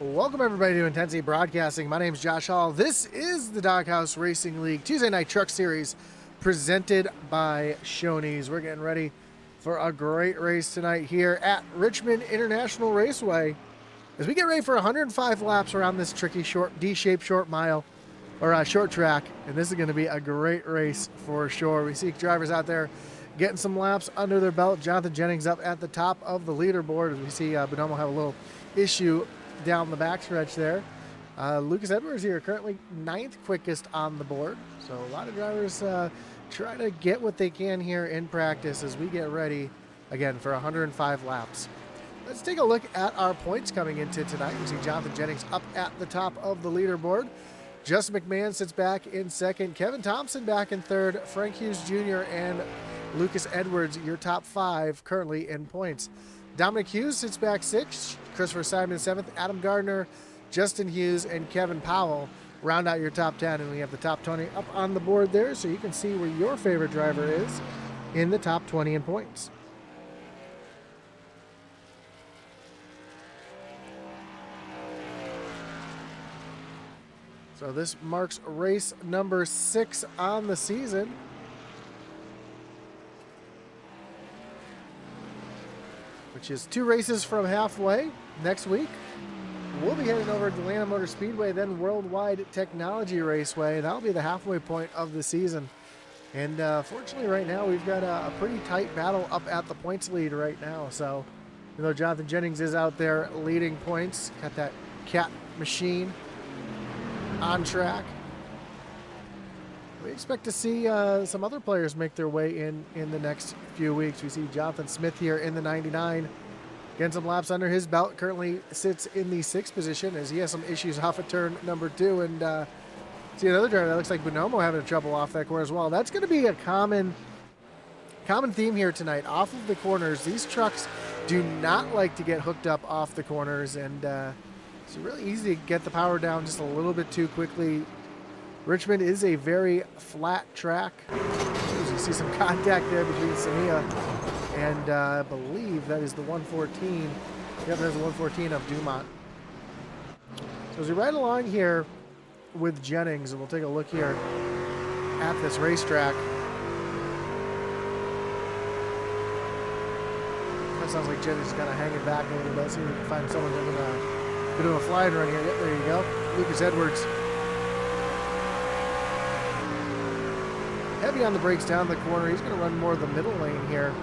Welcome everybody to Intensity Broadcasting. My name is Josh Hall. This is the Doghouse Racing League Tuesday Night Truck Series presented by Shoney's. We're getting ready for a great race tonight here at Richmond International Raceway as we get ready for 105 laps around this tricky short D-shaped short mile or short track, and this is going to be a great race for sure. We see drivers out there getting some laps under their belt. Jonathan Jennings up at the top of the leaderboard as we see Bonomo have a little issue down the backstretch there. Lucas Edwards here currently 9th quickest on the board, so a lot of drivers try to get what they can here in practice as we get ready again for 105 laps. Let's take a look at our points coming into tonight. We see Jonathan Jennings up at the top of the leaderboard. Justin McMahon sits back in second. Kevin Thompson back in third. Frank Hughes Jr. and Lucas Edwards, your top 5 currently in points. Dominic Hughes sits back 6th. Christopher Simon 7th. Adam Gardner, Justin Hughes, and Kevin Powell round out your top 10. And we have the top 20 up on the board there, so you can see where your favorite driver is in the top 20 in points. So this marks race number 6 on the season. Which is 2 races from halfway next week. We'll be heading over to Atlanta Motor Speedway, then Worldwide Technology Raceway. That'll be the halfway point of the season. And fortunately right now we've got a pretty tight battle up at the points lead right now. So, you know, Jonathan Jennings is out there leading points. Got that cat machine on track. We expect to see some other players make their way in the next few weeks. We see Jonathan Smith here in the 99, getting some laps under his belt. Currently sits in the 6th position as he has some issues off of turn number 2. And see another driver that looks like Bonomo having trouble off that corner as well. That's going to be a common theme here tonight. Off of the corners, these trucks do not like to get hooked up off the corners, and it's really easy to get the power down just a little bit too quickly. Richmond is a very flat track. You see some contact there between Samia and I believe that is the 114. Yep, there's the 114 of Dumont. So as we ride along here with Jennings, and we'll take a look here at this racetrack. That sounds like Jennings is kind of hanging back a little bit. See if we can find someone doing a flying run here. Yep, there you go. Lucas Edwards. Heavy on the brakes down the corner. He's going to run more of the middle lane here.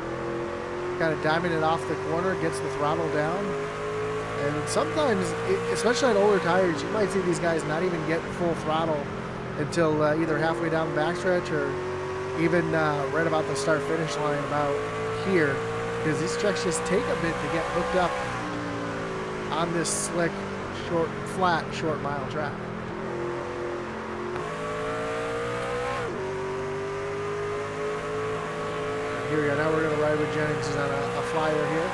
Kind of diming it off the corner, gets the throttle down. And sometimes, especially on older tires, you might see these guys not even get full throttle until either halfway down the backstretch or even right about the start-finish line about here. Because these trucks just take a bit to get hooked up on this slick, flat, short mile track. Here we go. Now we're going to ride with Jennings. He's on a flyer here.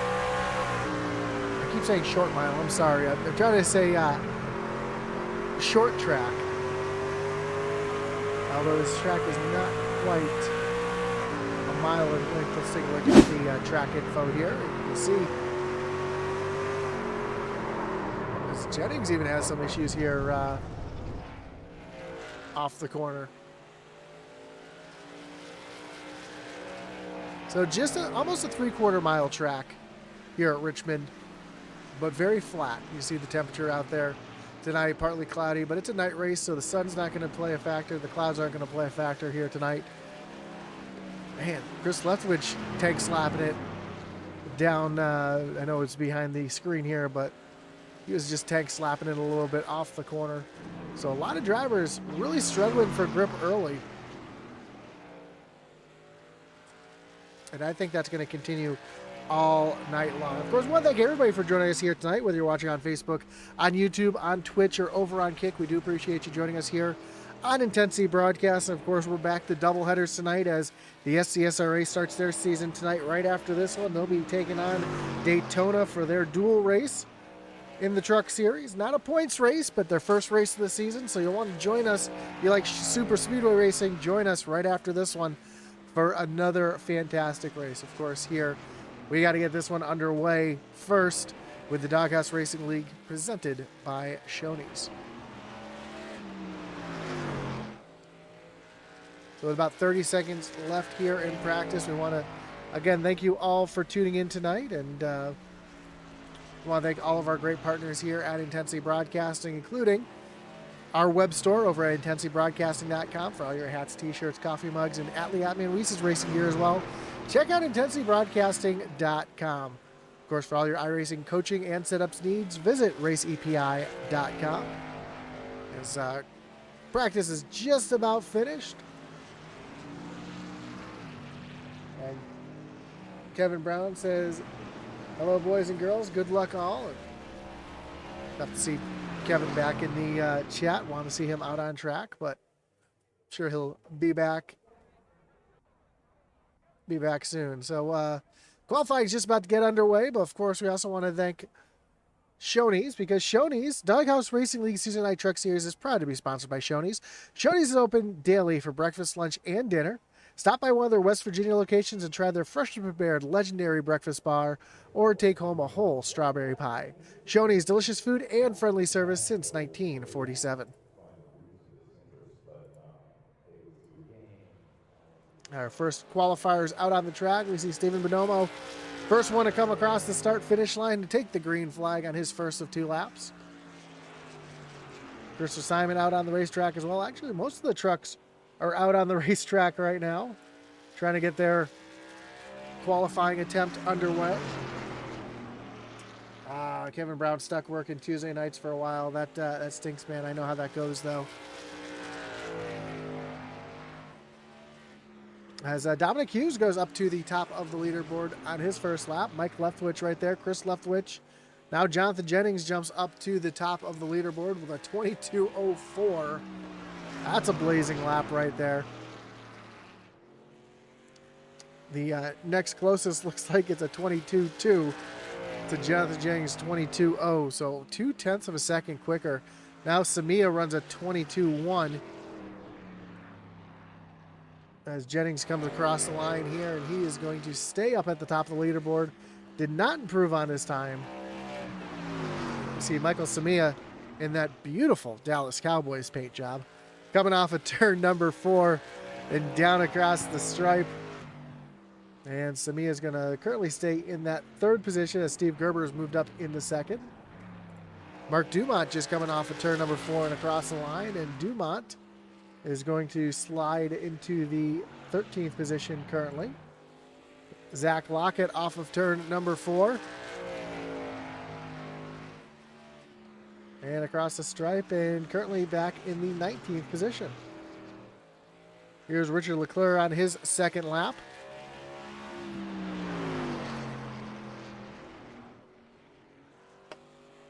I keep saying short mile. I'm sorry. I'm trying to say short track. Although this track is not quite a mile in length. Let's take a look at the track info here. You can see Jennings even has some issues here off the corner. So just almost a 3/4 mile track here at Richmond, but very flat. You see the temperature out there tonight, partly cloudy, but it's a night race, so the sun's not going to play a factor. The clouds aren't going to play a factor here tonight. Man, Chris Lethwich tank slapping it down. I know it's behind the screen here, but he was just tank slapping it a little bit off the corner. So a lot of drivers really struggling for grip early. And I think that's going to continue all night long. Of course, I want to thank everybody for joining us here tonight, whether you're watching on Facebook, on YouTube, on Twitch, or over on Kick. We do appreciate you joining us here on Intensity Broadcast. And of course, we're back to doubleheaders tonight as the SCSRA starts their season tonight. Right after this one, they'll be taking on Daytona for their dual race in the Truck Series. Not a points race, but their first race of the season. So you'll want to join us. If you like super speedway racing, join us right after this one for another fantastic race. Of course, here we got to get this one underway first with the Doghouse Racing League presented by Shoney's. So with about 30 seconds left here in practice, we want to, again, thank you all for tuning in tonight. And we want to thank all of our great partners here at Intensity Broadcasting, including our web store over at IntensityBroadcasting.com for all your hats, t-shirts, coffee mugs, and Atlee Atman Weiss' racing gear as well. Check out IntensityBroadcasting.com. Of course, for all your iRacing coaching and setups needs, visit RaceEPI.com. As practice is just about finished. And Kevin Brown says, hello, boys and girls. Good luck all. And have to see Kevin back in the chat. Want to see him out on track, but I'm sure he'll be back soon. So qualifying is just about to get underway, but of course we also want to thank Shoney's, because Shoney's Doghouse Racing League Season Night Truck Series is proud to be sponsored by Shoney's. Shoney's is open daily for breakfast, lunch, and dinner. Stop by one of their West Virginia locations and try their freshly prepared legendary breakfast bar, or take home a whole strawberry pie. Shoney's, delicious food and friendly service since 1947. Our first qualifiers out on the track. We see Stephen Bonomo, first one to come across the start-finish line to take the green flag on his first of 2 laps. Christopher Simon out on the racetrack as well. Actually, most of the trucks are out on the racetrack right now, trying to get their qualifying attempt underway. Kevin Brown stuck working Tuesday nights for a while. That stinks, man. I know how that goes, though. As Dominic Hughes goes up to the top of the leaderboard on his first lap. Mike Leftwich right there. Chris Leftwich. Now Jonathan Jennings jumps up to the top of the leaderboard with a 22:04. That's a blazing lap right there. The next closest looks like it's a 22:2 to Jonathan Jennings' 22:0. So 0.2 of a second quicker. Now Samia runs a 22:1. As Jennings comes across the line here, and he is going to stay up at the top of the leaderboard. Did not improve on his time. You see Michael Samia in that beautiful Dallas Cowboys paint job, coming off of turn number 4 and down across the stripe. And Samia is going to currently stay in that 3rd position as Steve Gerber has moved up into 2nd. Mark Dumont just coming off of turn number 4 and across the line, and Dumont is going to slide into the 13th position currently. Zach Lockett off of turn number 4. And across the stripe, and currently back in the 19th position. Here's Richard Leclerc on his 2nd lap.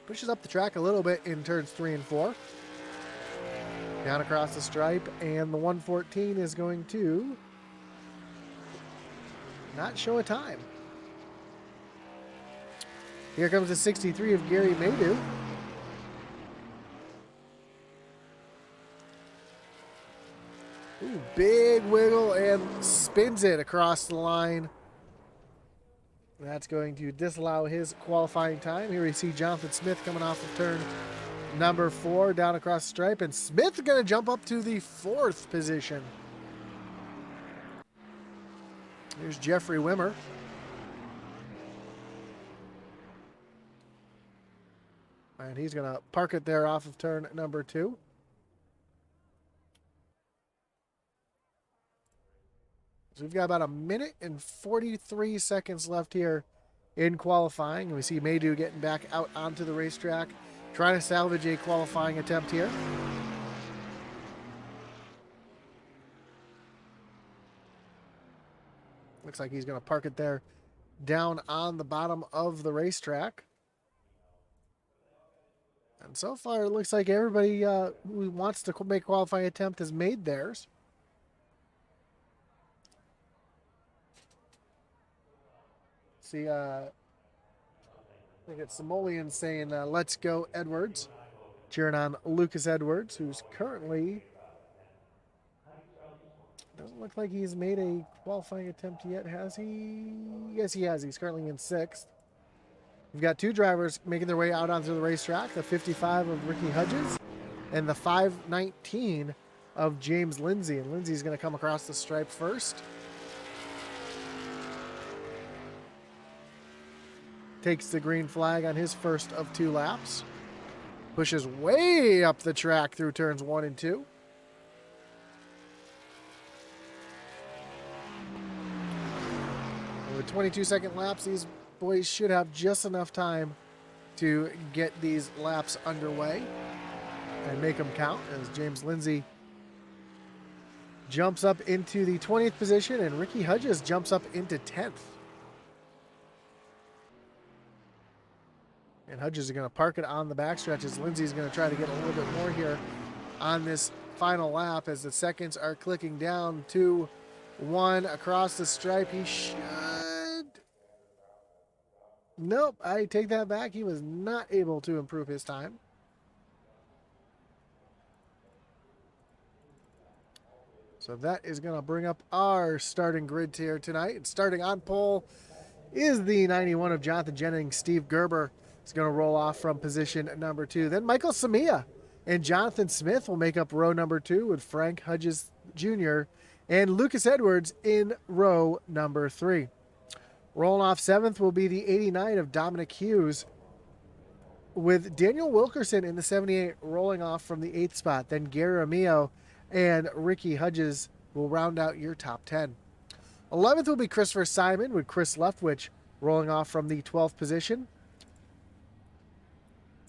Pushes up the track a little bit in turns 3 and 4. Down across the stripe, and the 114 is going to not show a time. Here comes the 63 of Gary Maydew. Ooh, big wiggle and spins it across the line. That's going to disallow his qualifying time. Here we see Jonathan Smith coming off of turn number 4 down across the stripe, and Smith going to jump up to the 4th position. Here's Jeffrey Wimmer. And he's going to park it there off of turn number 2. So we've got about a minute and 43 seconds left here in qualifying. We see Maydew getting back out onto the racetrack, trying to salvage a qualifying attempt here. Looks like he's going to park it there down on the bottom of the racetrack. And so far, it looks like everybody who wants to make a qualifying attempt has made theirs. See, I think it's Simoleon saying, let's go Edwards. Cheering on Lucas Edwards, who's currently, doesn't look like he's made a qualifying attempt yet, has he? Yes, he has. He's currently in 6th. We've got two drivers making their way out onto the racetrack, the 55 of Ricky Hudges and the 519 of James Lindsay. And Lindsay's going to come across the stripe first. Takes the green flag on his first of 2 laps. Pushes way up the track through turns 1 and 2. With 22-second laps, these boys should have just enough time to get these laps underway and make them count, as James Lindsay jumps up into the 20th position and Ricky Hudges jumps up into 10th. And Hudges is going to park it on the backstretch as Lindsay's going to try to get a little bit more here on this final lap as the seconds are clicking down. 2, 1 across the stripe. He should. Nope, I take that back. He was not able to improve his time. So that is going to bring up our starting grid here tonight. And starting on pole is the 91 of Jonathan Jennings. Steve Gerber is going to roll off from position number 2. Then Michael Samia and Jonathan Smith will make up row number 2 with Frank Hudges Jr. and Lucas Edwards in row number 3. Rolling off 7th will be the 89 of Dominic Hughes with Daniel Wilkerson in the 78 rolling off from the 8th spot. Then Gary Ramillo and Ricky Hudges will round out your top 10. 11th will be Christopher Simon with Chris Leftwich rolling off from the 12th position.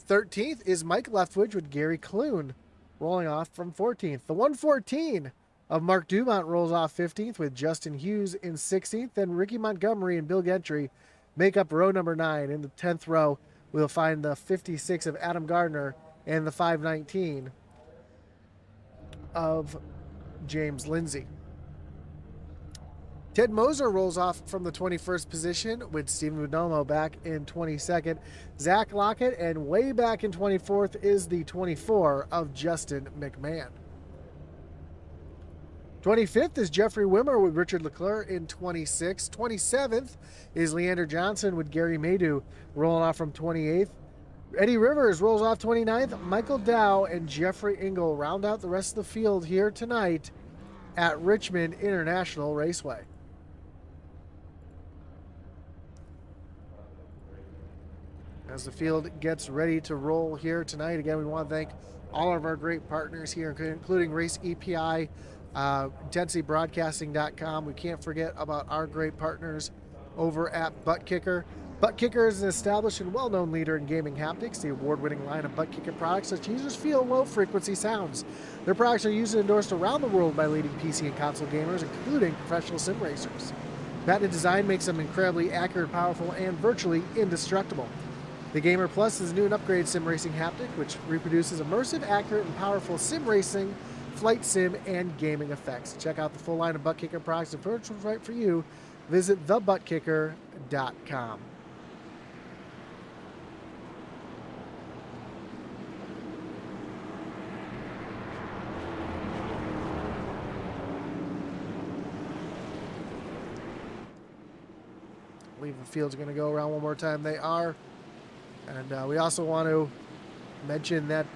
13th is Mike Leftwich with Gary Clune rolling off from 14th. The 114 of Mark Dumont rolls off 15th with Justin Hughes in 16th. Then Ricky Montgomery and Bill Gentry make up row number 9. In the 10th row, we'll find the 56 of Adam Gardner and the 519 of James Lindsay. Ted Moser rolls off from the 21st position with Steven Bonomo back in 22nd. Zach Lockett, and way back in 24th is the 24 of Justin McMahon. 25th is Jeffrey Wimmer with Richard Leclerc in 26th. 27th is Leander Johnson with Gary Maydew rolling off from 28th. Eddie Rivers rolls off 29th. Michael Dow and Jeffrey Engel round out the rest of the field here tonight at Richmond International Raceway. As the field gets ready to roll here tonight, again, we want to thank all of our great partners here, including Race EPI, IntensityBroadcasting.com. We can't forget about our great partners over at Butt Kicker. Butt Kicker is an established and well-known leader in gaming haptics. The award-winning line of Butt Kicker products lets users feel low-frequency sounds. Their products are used and endorsed around the world by leading PC and console gamers, including professional sim racers. Patented design makes them incredibly accurate, powerful, and virtually indestructible. The Gamer Plus is a new and upgraded sim racing haptic, which reproduces immersive, accurate, and powerful sim racing, flight sim, and gaming effects. Check out the full line of Butt Kicker products and which one's right for you. Visit thebuttkicker.com. I believe the field's going to go around one more time. They are. And we also want to mention that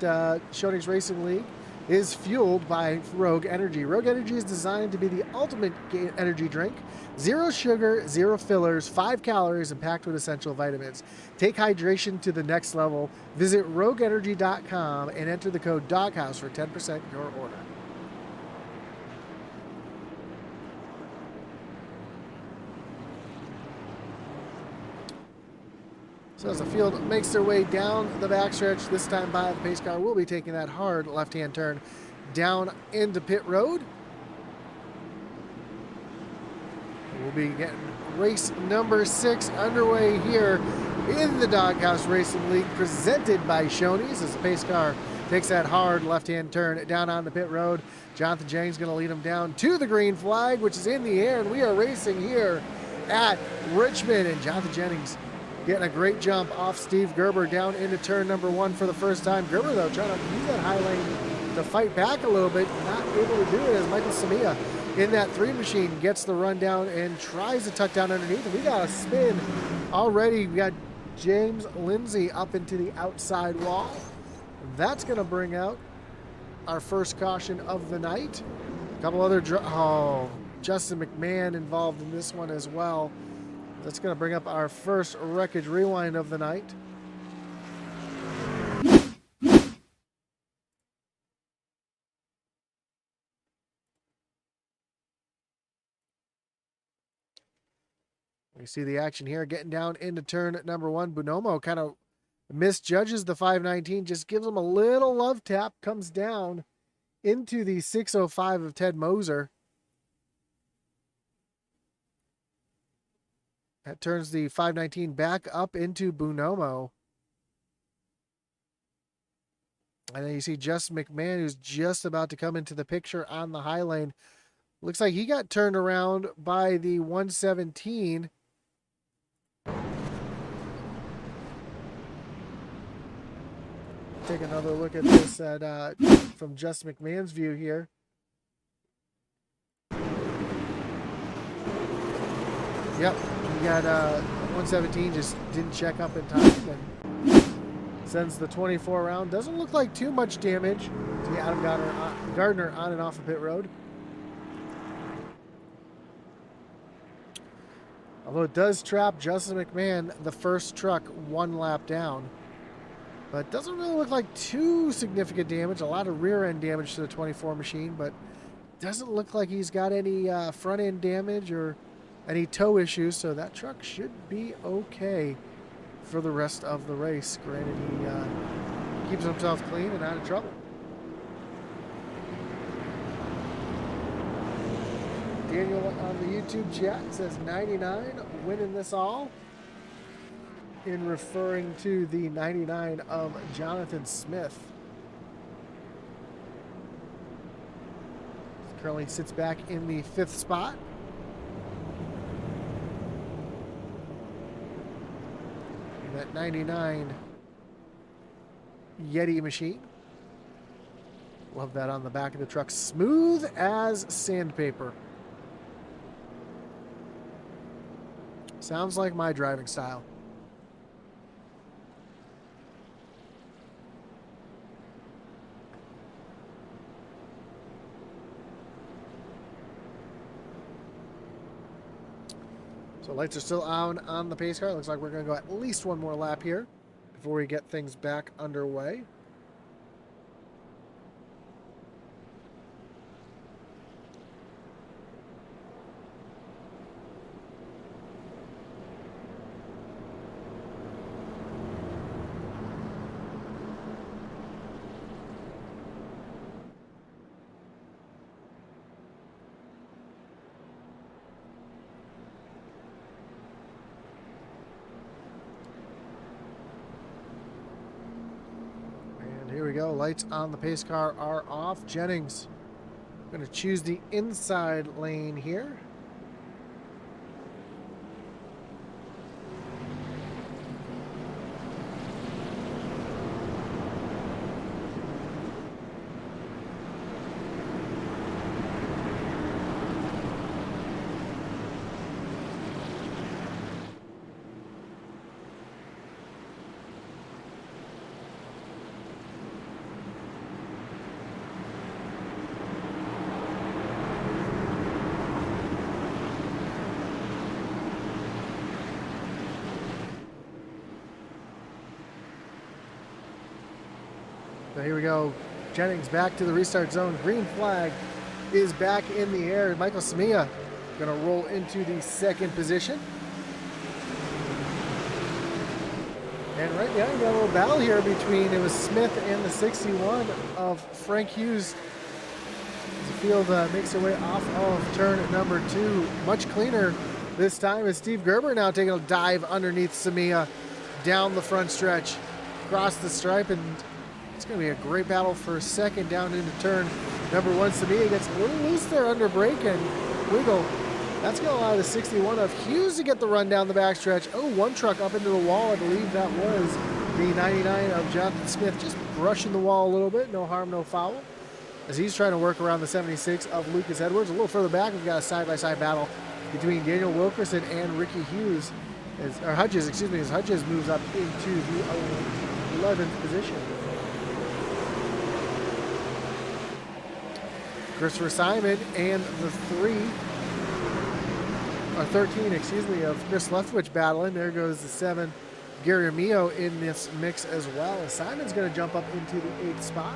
Shoney's Racing League is fueled by Rogue Energy. Rogue Energy is designed to be the ultimate energy drink. 0 sugar, 0 fillers, 5 calories, and packed with essential vitamins. Take hydration to the next level. Visit rogueenergy.com and enter the code Doghouse for 10% your order. So as the field makes their way down the backstretch, this time by the pace car will be taking that hard left-hand turn down into pit road. We'll be getting race number 6 underway here in the Doghouse Racing League, presented by Shoney's, as the pace car takes that hard left-hand turn down on the pit road. Jonathan Jennings going to lead him down to the green flag, which is in the air, and we are racing here at Richmond. And Jonathan Jennings getting a great jump off Steve Gerber down into turn number 1 for the first time. Gerber, though, trying to use that high lane to fight back a little bit, not able to do it, as Michael Samia in that 3 machine gets the run down and tries to tuck down underneath. And we got a spin already. We got James Lindsay up into the outside wall. That's going to bring out our first caution of the night. A couple other, Justin McMahon involved in this one as well. That's going to bring up our first wreckage rewind of the night. We see the action here getting down into turn number 1. Bonomo kind of misjudges the 519, just gives him a little love tap, comes down into the 605 of Ted Moser. That turns the 519 back up into Bonomo. And then you see Justin McMahon, who's just about to come into the picture on the high lane. Looks like he got turned around by the 117. Take another look at this from Justin McMahon's view here. Yep, he got 117, just didn't check up in time and sends the 24 round. Doesn't look like too much damage to Adam Gardner on and off of pit road. Although it does trap Justin McMahon, the first truck, 1 lap down. But doesn't really look like too significant damage. A lot of rear end damage to the 24 machine, but doesn't look like he's got any front end damage or any tow issues. So that truck should be okay for the rest of the race. Granted, he keeps himself clean and out of trouble. Daniel on the YouTube chat says 99 winning this all, in referring to the 99 of Jonathan Smith. Currently sits back in the 5th spot. And that 99 Yeti machine. Love that on the back of the truck. Smooth as sandpaper. Sounds like my driving style. So lights are still on the pace car. Looks like we're going to go at least one more lap here before we get things back underway. Here we go. Lights on the pace car are off. Jennings going to choose the inside lane here. So here we go. Jennings back to the restart zone. Green flag is back in the air. Michael Samia going to roll into the 2nd position. And right behind, got a little battle here between, it was Smith and the 61 of Frank Hughes. As the field makes their way off of turn number 2. Much cleaner this time as Steve Gerber now taking a dive underneath Samia down the front stretch, across the stripe, and it's going to be a great battle for a second down into turn number 1. Samia gets a little loose there under brake and wiggle. That's going to allow the 61 of Hughes to get the run down the backstretch. Oh, one truck up into the wall. I believe that was the 99 of Jonathan Smith, just brushing the wall a little bit. No harm, no foul. As he's trying to work around the 76 of Lucas Edwards. A little further back, we've got a side-by-side battle between Daniel Wilkerson and Ricky Hughes. or Hudges, excuse me, as Hudges moves up into the 11th position. Christopher Simon and the 13, excuse me, of Chris Leftwich battling. There goes the 7, Gary Mio in this mix as well. Simon's going to jump up into the 8th spot.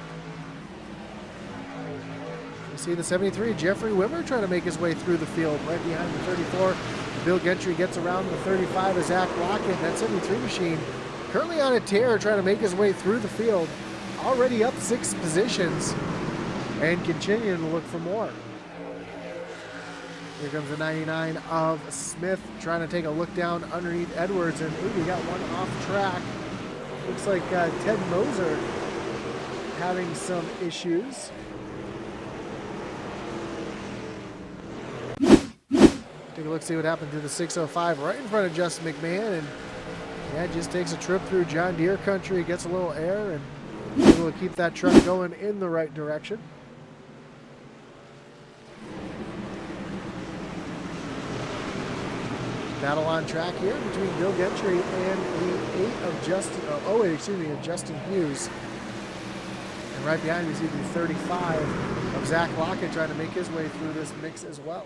You see the 73, Jeffrey Wimmer, trying to make his way through the field. Right behind the 34, Bill Gentry gets around the 35 of Zach Lockett. That 73 machine currently on a tear, trying to make his way through the field. Already up 6 positions and continuing to look for more. Here comes the 99 of Smith, trying to take a look down underneath Edwards, and we got one off track. Looks like Ted Moser having some issues. Take a look, see what happened to the 605 right in front of Justin McMahon, and yeah, just takes a trip through John Deere country, gets a little air, and able to keep that truck going in the right direction. Battle on track here between Bill Gentry and the 8 of Justin Hughes. And right behind we see the 35 of Zach Lockett trying to make his way through this mix as well.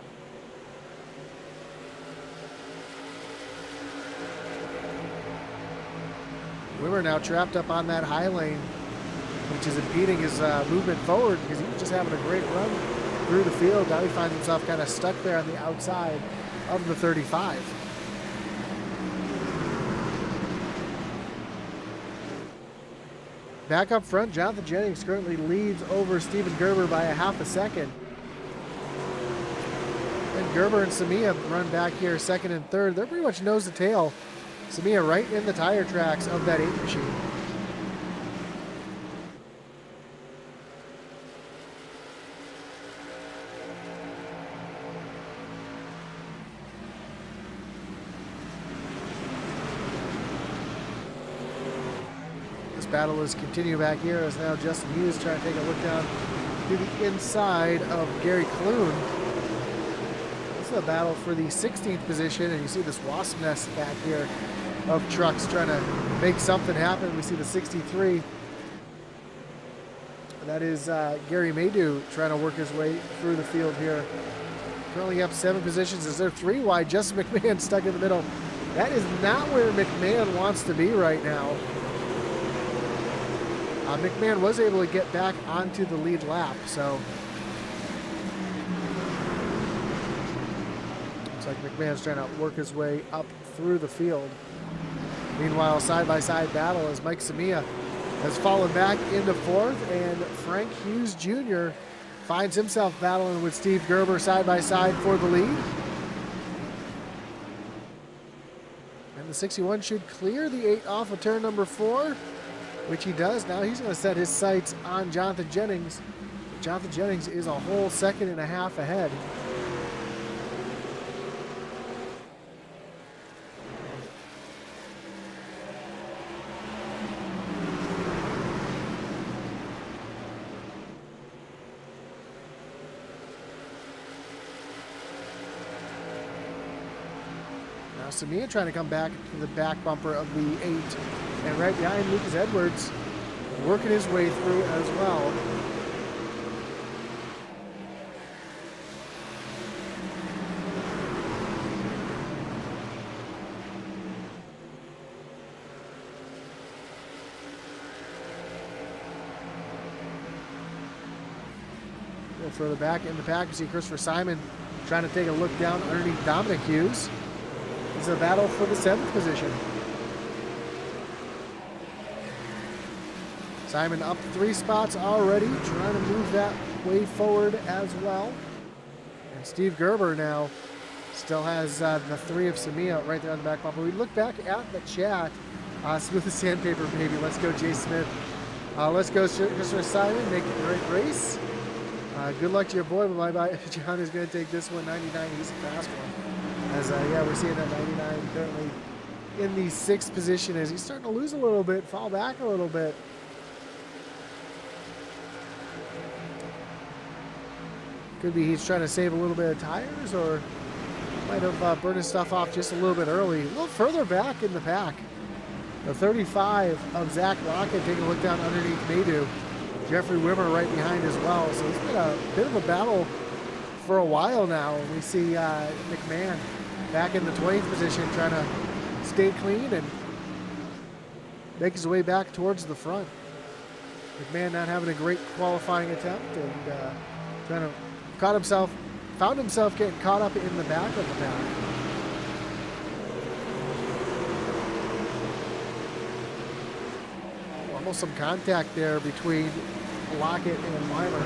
Wimmer now trapped up on that high lane, which is impeding his movement forward because he was just having a great run through the field. Now he finds himself kind of stuck there on the outside of the 35. Back up front, Jonathan Jennings currently leads over Steven Gerber by a half a second. And Gerber and Samia run back here second and third. They're pretty much nose to tail. Samia right in the tire tracks of that 8 machine. Battle is continuing back here as now Justin Hughes trying to take a look down to the inside of Gary Clune. This is a battle for the 16th position, and you see this wasp nest back here of trucks trying to make something happen. We see the 63. That is Gary Maydew trying to work his way through the field here. Currently up 7 positions as they're 3 wide. Justin McMahon stuck in the middle. That is not where McMahon wants to be right now. McMahon was able to get back onto the lead lap, so looks like McMahon's trying to work his way up through the field. Meanwhile, side-by-side battle as Mike Samia has fallen back into 4th, and Frank Hughes Jr. finds himself battling with Steve Gerber side-by-side for the lead. And the 61 should clear the 8 off of turn number 4. Which he does. Now he's going to set his sights on Jonathan Jennings. Jonathan Jennings is a whole 1.5 seconds ahead. Now Samia trying to come back to the back bumper of the 8. And right behind Lucas Edwards, working his way through as well. A little further back in the pack, you see Christopher Simon trying to take a look down underneath Dominic Hughes. It's a battle for the 7th position. Simon up 3 spots already, trying to move that way forward as well. And Steve Gerber now still has the 3 of Samia right there on the back bumper. We look back at the chat. Smooth as sandpaper, baby. Let's go, Jay Smith. Let's go, Christopher Simon. Make it a great race. Good luck to your boy, but John is going to take this one. 99, he's a fast one. As, yeah, we're seeing that 99 currently in the 6th position as he's starting to lose a little bit, fall back a little bit. Could be he's trying to save a little bit of tires, or Might have burned his stuff off just a little bit early. A little further back in the pack. The 35 of Zach Lockett taking a look down underneath Maydew. Jeffrey Wimmer right behind as well. So it's been a bit of a battle for a while now. We see McMahon back in the 20th position trying to stay clean and make his way back towards the front. McMahon not having a great qualifying attempt and found himself getting caught up in the back of the pack. Almost some contact there between Lockett and Weimer.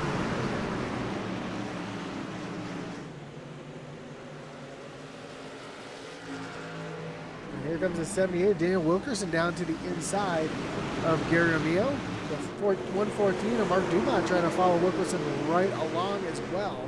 And here comes the 78, Daniel Wilkerson down to the inside of Gary Ramillo. The 114 of Mark Dumont trying to follow Wilkerson right along as well.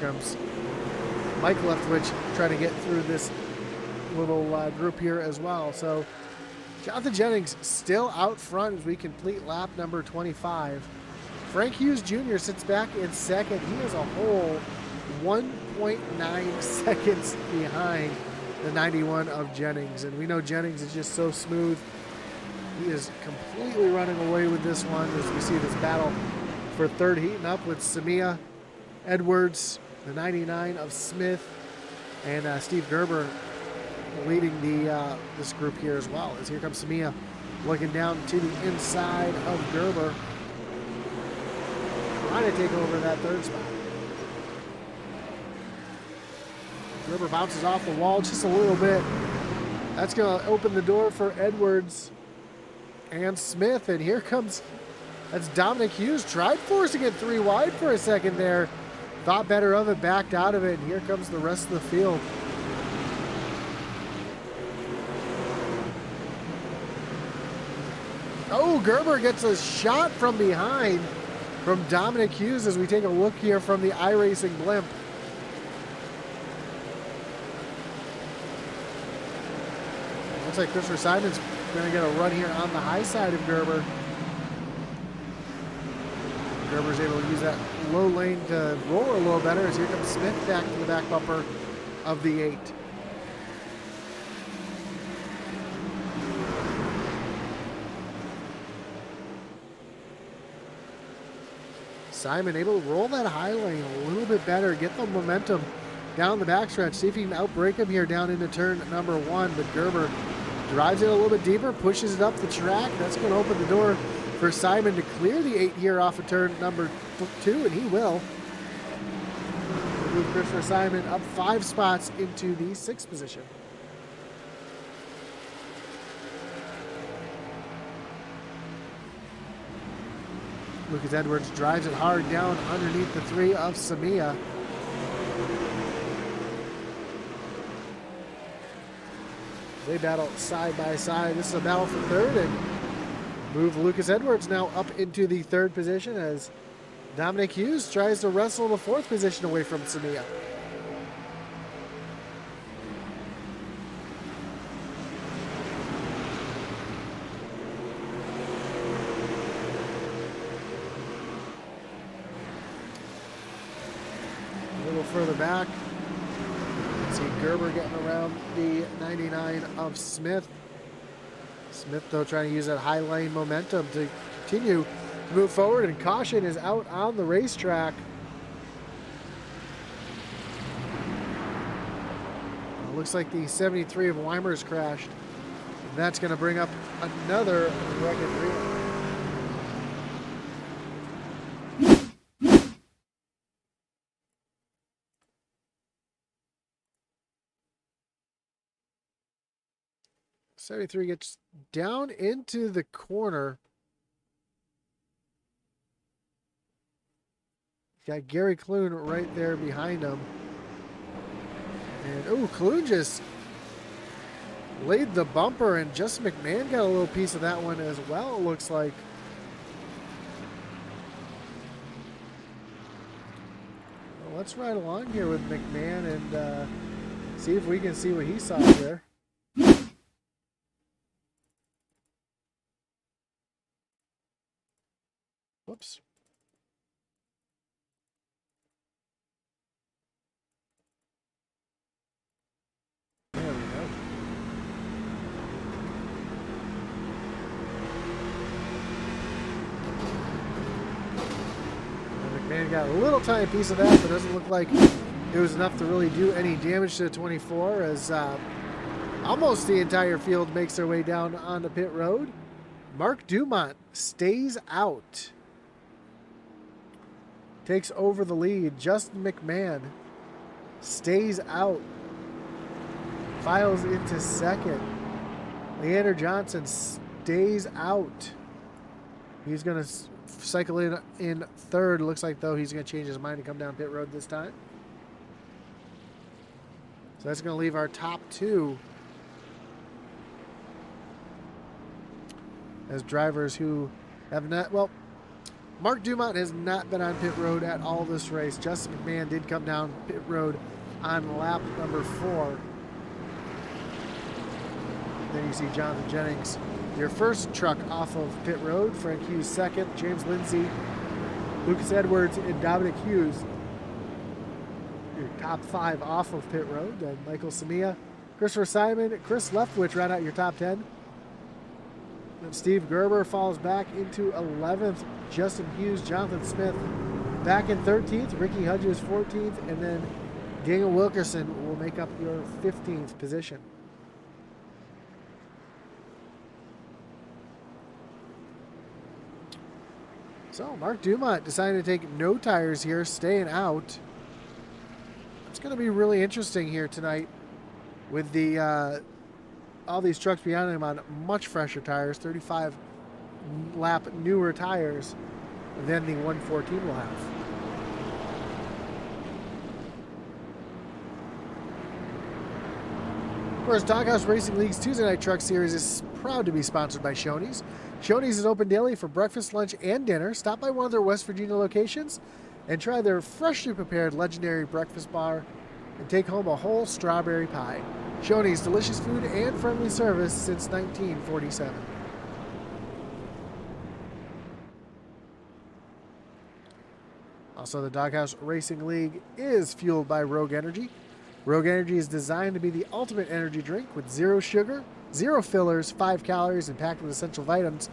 Comes Mike Leftwich trying to get through this little group here as well. So Jonathan Jennings still out front as we complete lap number 25. Frank Hughes Jr. sits back in second. He is a whole 1.9 seconds behind the 91 of Jennings. And we know Jennings is just so smooth. He is completely running away with this one as we see this battle for third, heating up with Samia Edwards, the 99 of Smith, and Steve Gerber leading this group here as well. As here comes Samia looking down to the inside of Gerber, trying to take over that third spot. Gerber bounces off the wall just a little bit. That's going to open the door for Edwards and Smith, and here comes, that's Dominic Hughes. Tried forcing it three wide for a second there. Thought better of it, backed out of it, and here comes the rest of the field. Oh, Gerber gets a shot from behind from Dominic Hughes as we take a look here from the iRacing blimp. Looks like Christopher Simon's going to get a run here on the high side of Gerber. Gerber's able to use that low lane to roll a little better as here comes Smith back to the back bumper of the 8. Simon able to roll that high lane a little bit better, get the momentum down the backstretch, see if he can outbreak him here down into turn number 1, but Gerber drives it a little bit deeper, pushes it up the track. That's going to open the door for Simon to clear the 8 here off of turn number 2, and he will. Move Christopher Simon up 5 spots into the 6th position. Lucas Edwards drives it hard down underneath the 3 of Samia. They battle side by side. This is a battle for third, and move Lucas Edwards now up into the 3rd position as Dominic Hughes tries to wrestle the 4th position away from Samia. A little further back, see Gerber getting around the 99 of Smith. Smith, though, trying to use that high lane momentum to continue to move forward, and caution is out on the racetrack. Looks like the 73 of Weimer's crashed. And that's going to bring up another record relay. '73 gets down into the corner. Got Gary Clune right there behind him. And, oh, Clune just laid the bumper, and Justin McMahon got a little piece of that one as well, it looks like. let's ride along here with McMahon and see if we can see what he saw there. Whoops. There we go. McMahon got a little tiny piece of that, but it doesn't look like it was enough to really do any damage to the 24 as almost the entire field makes their way down onto pit road. Mark Dumont stays out. Takes over the lead. Justin McMahon stays out. Files into second. Leander Johnson stays out. He's going to cycle in third. Looks like, though, he's going to change his mind and come down pit road this time. So that's going to leave our top two as drivers who have not, well, Mark Dumont has not been on pit road at all this race. Justin McMahon did come down pit road on lap number 4. Then you see Jonathan Jennings, your first truck off of pit road. Frank Hughes second. James Lindsay, Lucas Edwards, and Dominic Hughes, your top 5 off of pit road. And Michael Samia, Christopher Simon, Chris Leftwich round out your top 10. And Steve Gerber falls back into 11th. Justin Hughes, Jonathan Smith back in 13th. Ricky Hudges 14th. And then Daniel Wilkerson will make up your 15th position. So Mark Dumont decided to take no tires here, staying out. It's going to be really interesting here tonight with the all these trucks behind him on much fresher tires, 35 lap newer tires than the 114 will have. Of course, Doghouse Racing League's Tuesday Night Truck Series is proud to be sponsored by Shoney's. Shoney's is open daily for breakfast, lunch, and dinner. Stop by one of their West Virginia locations and try their freshly prepared legendary breakfast bar and take home a whole strawberry pie. Shoney's, delicious food and friendly service since 1947. Also, the Doghouse Racing League is fueled by Rogue Energy. Rogue Energy is designed to be the ultimate energy drink with 0 sugar, 0 fillers, 5 calories, and packed with essential vitamins.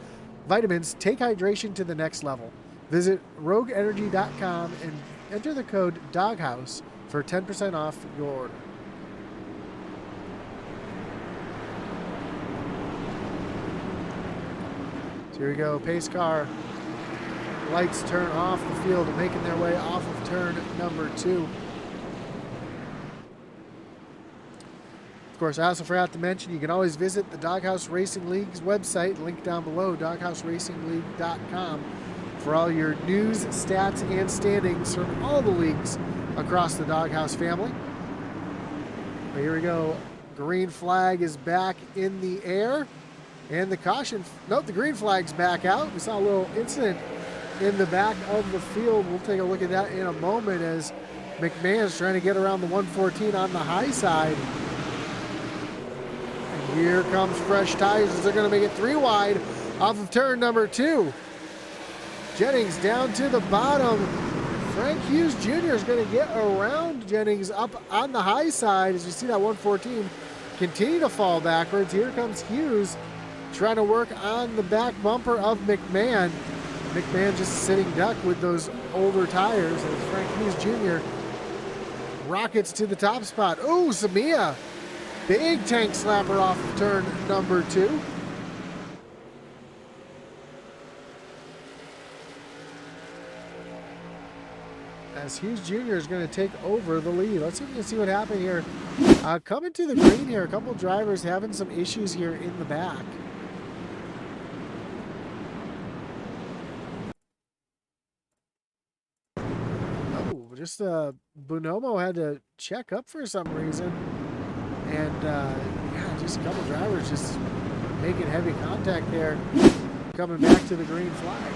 Take hydration to the next level. Visit rogueenergy.com and enter the code DOGHOUSE for 10% off your order. So here we go. Pace car lights turn off the field and making their way off of turn number 2. Of course, I also forgot to mention you can always visit the Doghouse Racing League's website, linked down below, doghouseracingle.com, for all your news, stats, and standings from all the leagues across the Doghouse family. But here we go. Green flag is back in the air. And the caution, nope, the green flag's back out. We saw a little incident in the back of the field. We'll take a look at that in a moment as McMahon's trying to get around the 114 on the high side. And here comes fresh tires as they're going to make it 3 wide off of turn number 2. Jennings down to the bottom. Frank Hughes Jr. is going to get around Jennings up on the high side as you see that 114 continue to fall backwards. Here comes Hughes trying to work on the back bumper of McMahon. McMahon just sitting duck with those older tires as Frank Hughes Jr. rockets to the top spot. Oh, Samia. Big tank slapper off of turn number 2. As Hughes Jr. is going to take over the lead. Let's see if we can see what happened here. Coming to the green here, a couple drivers having some issues here in the back. Just Bonomo had to check up for some reason, and yeah, just a couple drivers just making heavy contact there, coming back to the green flag.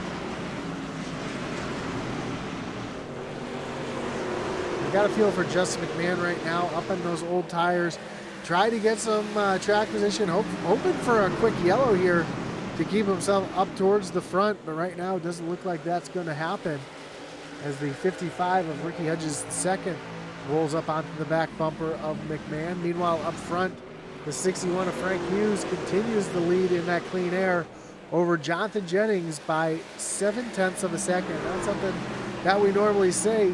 got a feel for Justin McMahon right now, up on those old tires. Try to get some track position, hoping for a quick yellow here to keep himself up towards the front, but right now it doesn't look like that's going to happen as the 55 of Ricky Hodges II rolls up onto the back bumper of McMahon. Meanwhile, up front, the 61 of Frank Hughes continues the lead in that clean air over Jonathan Jennings by 0.7 of a second. Not something that we normally say,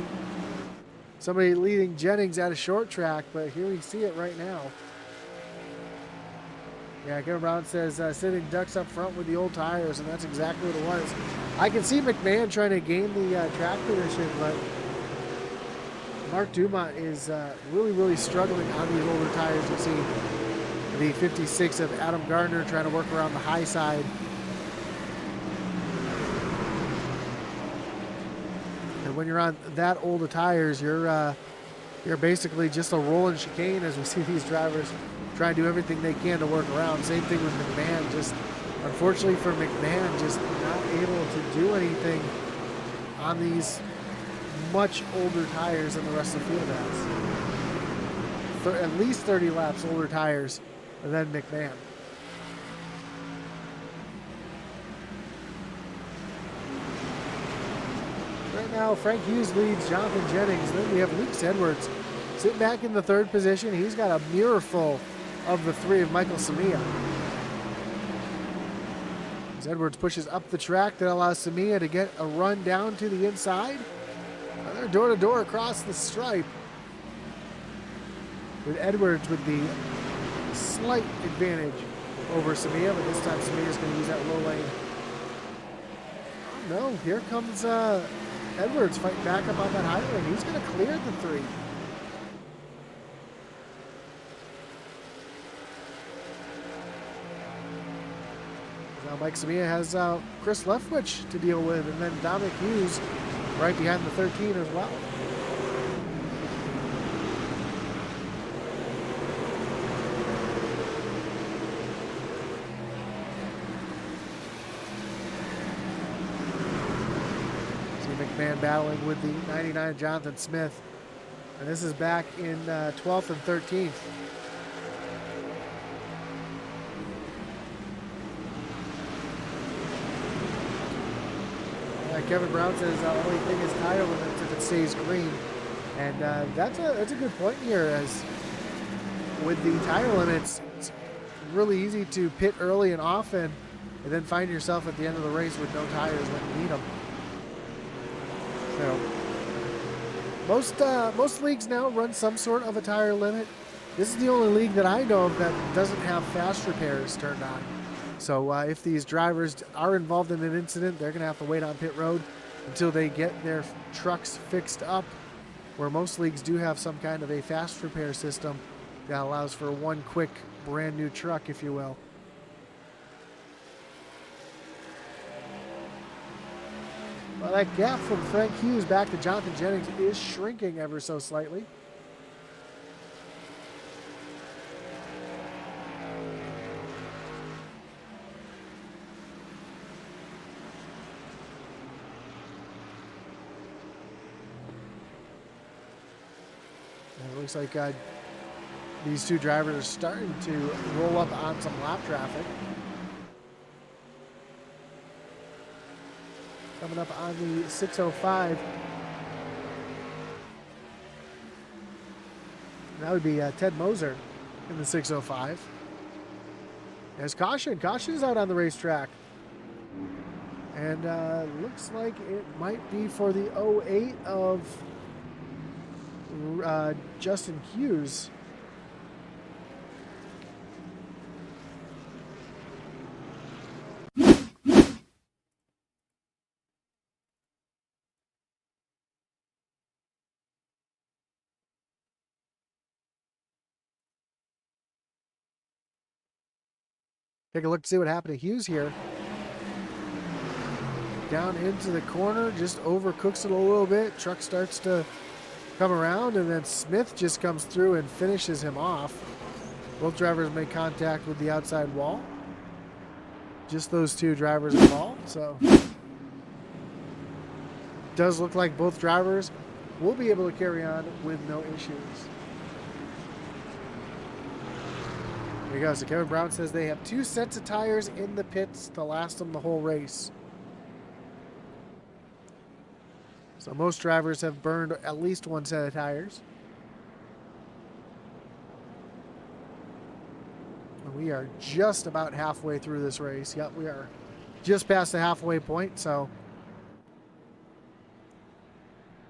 somebody leading Jennings at a short track, but here we see it right now. Yeah, Kevin Brown says sitting ducks up front with the old tires, and that's exactly what it was. I can see McMahon trying to gain the track position, but Mark Dumont is really struggling on these older tires. You see the 56 of Adam Gardner trying to work around the high side. And when you're on that old of tires, you're basically just a rolling chicane as we see these drivers try to do everything they can to work around. Same thing with McMahon. Just unfortunately for McMahon, just not able to do anything on these much older tires than the rest of the field has. At least 30 laps older tires than McMahon. Right now, Frank Hughes leads Jonathan Jennings. Then we have Luke Edwards sitting back in the third position. He's got a mirror full of the three of Michael Samia. As Edwards pushes up the track, that allows Samia to get a run down to the inside. They're door to door across the stripe, with Edwards with the slight advantage over Samia, but this time Samia is going to use that low lane. Oh no, here comes Edwards fighting back up on that high lane. He's going to clear the three. Now Mike Samia has Chris Leftwich to deal with, and then Dominic Hughes right behind the 13 as well. See McMahon battling with the 99 Jonathan Smith, and this is back in 12th and 13th. Kevin Brown says the only thing is tire limits if it stays green, and that's a good point here. As with the tire limits, it's really easy to pit early and often, and then find yourself at the end of the race with no tires when you need them. So most leagues now run some sort of a tire limit. This is the only league that I know of that doesn't have fast repairs turned on. So if these drivers are involved in an incident, they're going to have to wait on pit road until they get their trucks fixed up, where most leagues do have some kind of a fast repair system that allows for one quick brand new truck, if you will. Well, that gap from Frank Hughes back to Jonathan Jennings is shrinking ever so slightly. It looks like these two drivers are starting to roll up on some lap traffic. Coming up on the 605. That would be Ted Moser in the 605. There's caution. Caution is out on the racetrack. And looks like it might be for the 08 of Justin Hughes. Take a look to see what happened to Hughes here. Down into the corner, just overcooks it a little bit. Truck starts to come around, and then Smith just comes through and finishes him off. Both drivers make contact with the outside wall. Just those two drivers involved, so does look like both drivers will be able to carry on with no issues. There you go. So Kevin Brown says they have 2 sets of tires in the pits to last them the whole race. So most drivers have burned at least 1 set of tires. And we are just about halfway through this race. Yep, we are just past the halfway point. So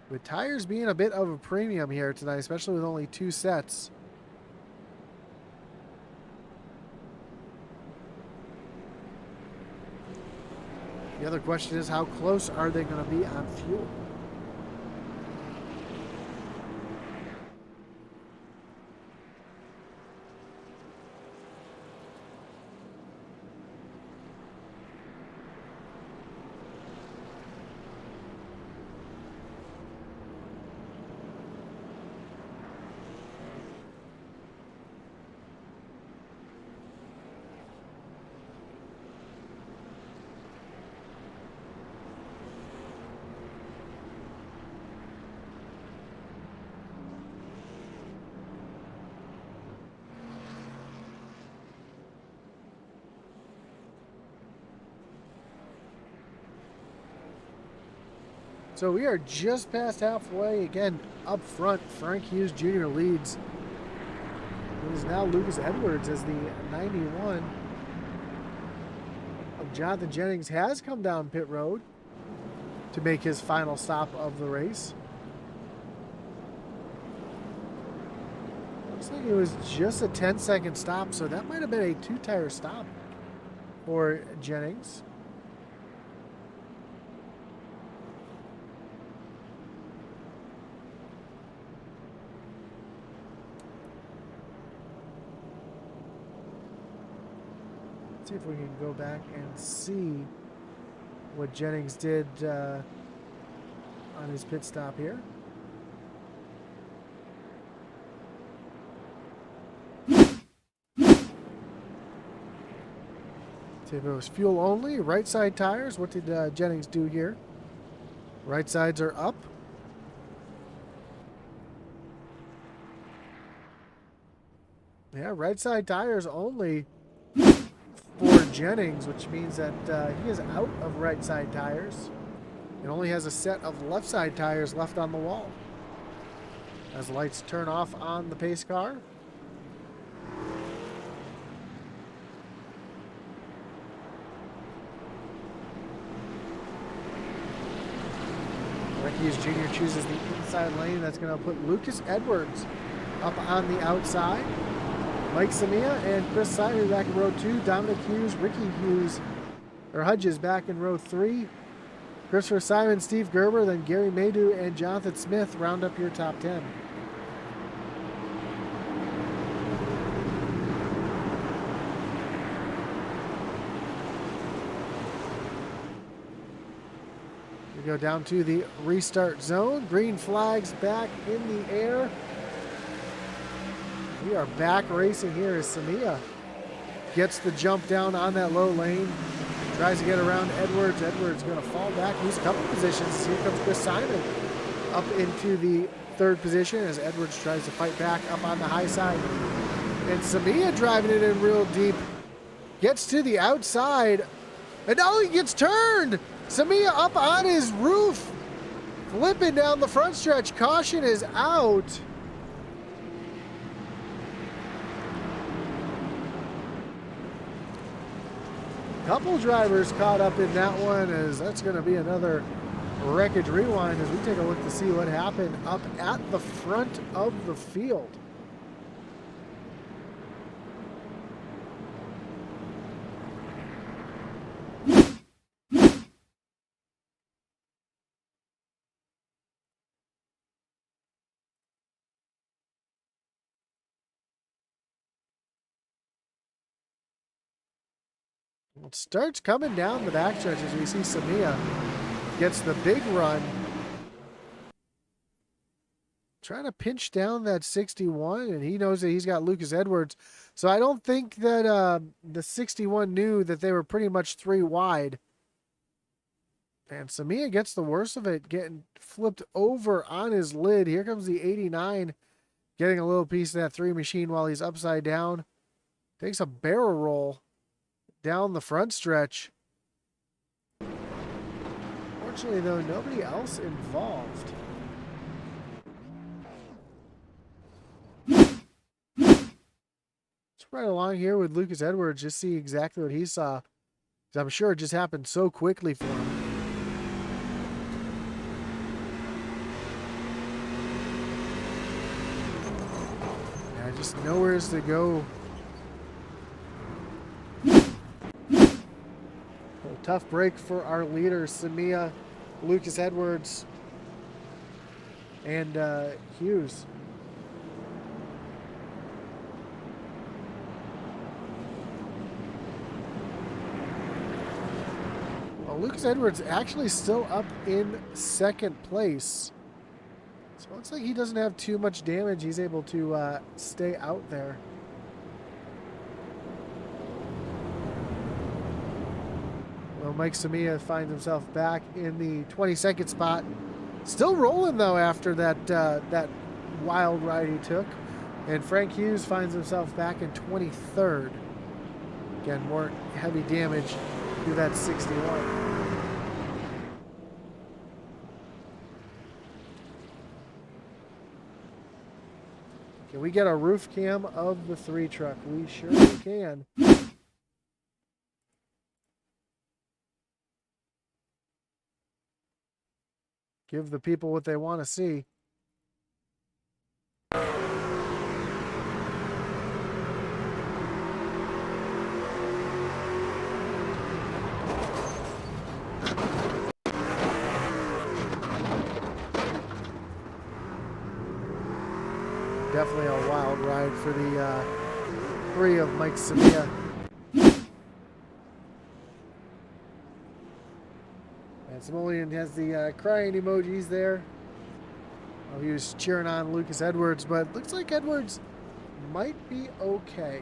with tires being a bit of a premium here tonight, especially with only 2 sets. The other question is, how close are they going to be on fuel? So we are just past halfway. Again, up front, Frank Hughes Jr. leads. It is now Lucas Edwards as the 91 of Jonathan Jennings has come down pit road to make his final stop of the race. Looks like it was just a 10-second stop, so that might have been a 2-tire stop for Jennings. See if we can go back and see what Jennings did on his pit stop here. See if it was fuel only, right side tires. What did Jennings do here? Right sides are up. Yeah, right side tires only for Jennings, which means that he is out of right side tires and only has a set of left side tires left on the wall. As lights turn off on the pace car. Hughes Jr. chooses the inside lane. That's going to put Lucas Edwards up on the outside. Mike Samia and Chris Simon back in row 2. Dominic Hughes, Ricky Hughes, or Hudges back in row 3. Christopher Simon, Steve Gerber, then Gary Maydew and Jonathan Smith round up your top 10. We go down to the restart zone. Green flags back in the air. We are back racing here as Samia gets the jump down on that low lane. Tries to get around Edwards. Edwards going to fall back, lose a couple positions. Here comes Chris Simon up into the 3rd position as Edwards tries to fight back up on the high side. And Samia driving it in real deep. Gets to the outside. And now he gets turned. Samia up on his roof. Flipping down the front stretch. Caution is out. Couple drivers caught up in that one, as that's going to be another wreckage rewind as we take a look to see what happened up at the front of the field. It starts coming down the backstretch as we see Samia gets the big run. Trying to pinch down that 61, and he knows that he's got Lucas Edwards. So I don't think that the 61 knew that they were pretty much 3 wide. And Samia gets the worst of it, getting flipped over on his lid. Here comes the 89, getting a little piece of that 3 machine while he's upside down. Takes a barrel roll down the front stretch. Fortunately, though, nobody else involved. Let's right along here with Lucas Edwards, just see exactly what he saw. I'm sure it just happened so quickly for him. Yeah, just nowhere to go. A tough break for our leaders, Samia, Lucas Edwards, and Hughes. Well, Lucas Edwards actually still up in second place. So it looks like he doesn't have too much damage. He's able to stay out there. Well, Mike Samia finds himself back in the 22nd spot. Still rolling, though, after that wild ride he took. And Frank Hughes finds himself back in 23rd. Again, more heavy damage to that 61. Can we get a roof cam of the 3 truck? We surely can. Give the people what they want to see. Definitely a wild ride for the 3 of Mike Samia. And Simoleon has the crying emojis there. Oh, he was cheering on Lucas Edwards, but looks like Edwards might be okay.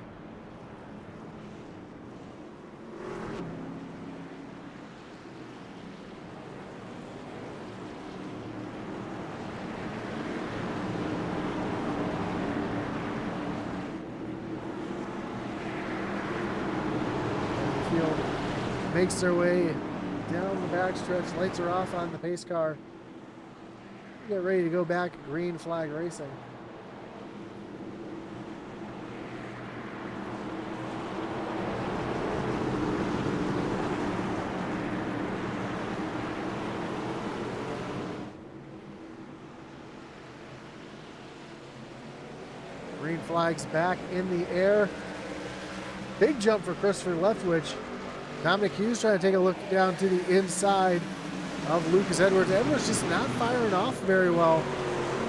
Field makes their way down the backstretch. Lights are off on the pace car. Get ready to go back. Green flag racing. Green flag's back in the air. Big jump for Christopher Leftwich. Dominic Hughes trying to take a look down to the inside of Lucas Edwards. Edwards just not firing off very well.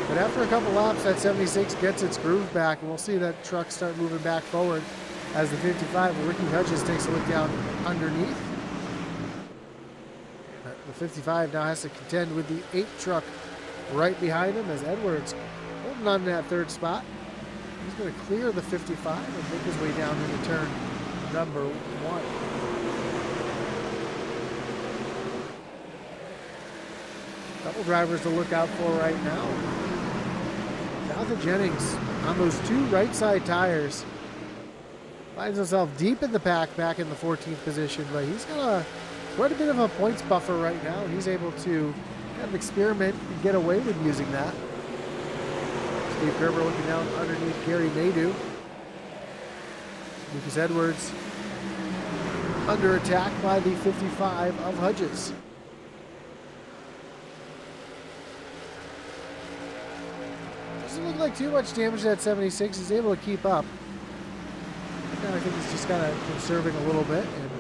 But after a couple laps, that 76 gets its groove back, and we'll see that truck start moving back forward as the 55, Ricky Hutchins takes a look down underneath. The 55 now has to contend with the 8 truck right behind him as Edwards holding on to that 3rd spot. He's going to clear the 55 and make his way down into turn number 1. Couple drivers to look out for right now. Jonathan Jennings on those 2 right side tires finds himself deep in the pack, back in the 14th position, but he's got quite a bit of a points buffer right now. He's able to kind of experiment and get away with using that. Steve Gerber looking down underneath Gary Maydew. Lucas Edwards under attack by the 55 of Hudges. Doesn't look like too much damage to that 76. He's able to keep up. I think he's just kind of conserving a little bit and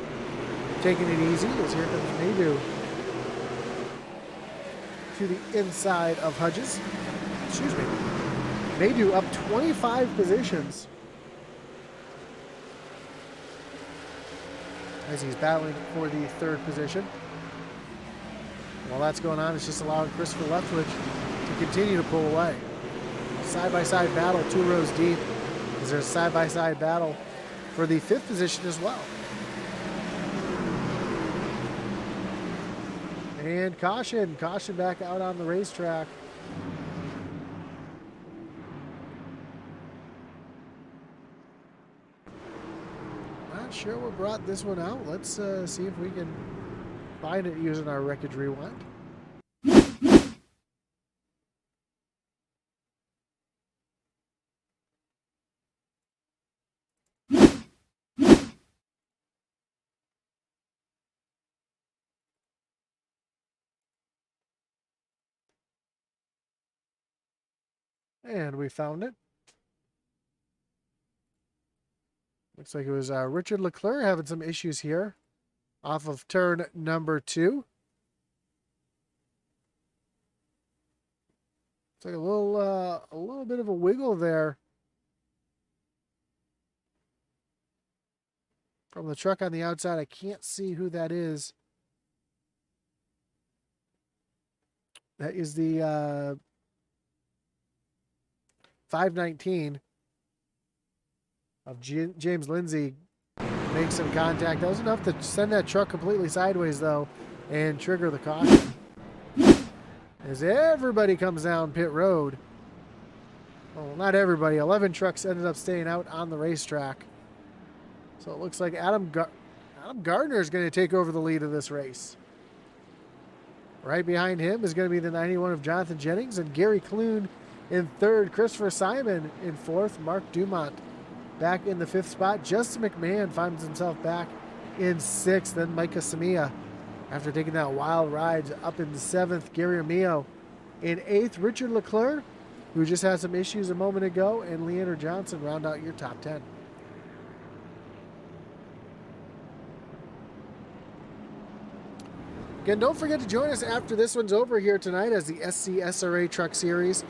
taking it easy as here comes Maydew to the inside of Hudges. Excuse me. Maydew up 25 positions as he's battling for the 3rd position. While that's going on, it's just allowing Christopher Leftwich to continue to pull away. Side-by-side battle, 2 rows deep. Is there a side-by-side battle for the 5th position as well? And caution back out on the racetrack. Not sure what brought this one out. Let's see if we can find it using our wreckage rewind. And we found it. Looks like it was Richard Leclerc having some issues here off of turn number 2. It's like a little bit of a wiggle there from the truck on the outside. I can't see who that is. That is the 519 of James Lindsay. Makes some contact. That was enough to send that truck completely sideways, though, and trigger the caution. As everybody comes down pit road. Well, not everybody. 11 trucks ended up staying out on the racetrack. So it looks like Adam Gardner is going to take over the lead of this race. Right behind him is going to be the 91 of Jonathan Jennings and Gary Clune in third. Christopher Simon in fourth. Mark Dumont back in the 5th spot. Justin McMahon finds himself back in 6th. Then Micah Samia, after taking that wild ride, up in the 7th. Gary Amio in 8th. Richard Leclerc, who just had some issues a moment ago, and Leander Johnson round out your top 10. Again, don't forget to join us after this one's over here tonight as the SCSRA Truck Series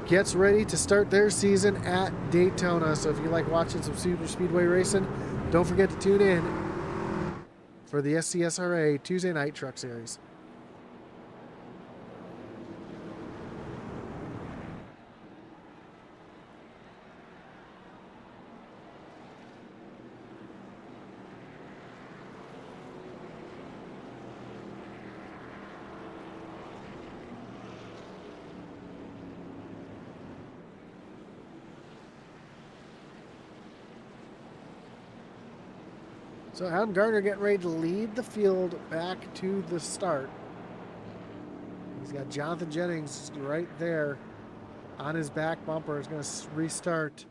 gets ready to start their season at Daytona. So if you like watching some super speedway racing, don't forget to tune in for the SCSRA Tuesday Night Truck Series. So Adam Gardner getting ready to lead the field back to the start. He's got Jonathan Jennings right there on his back bumper. He's going to restart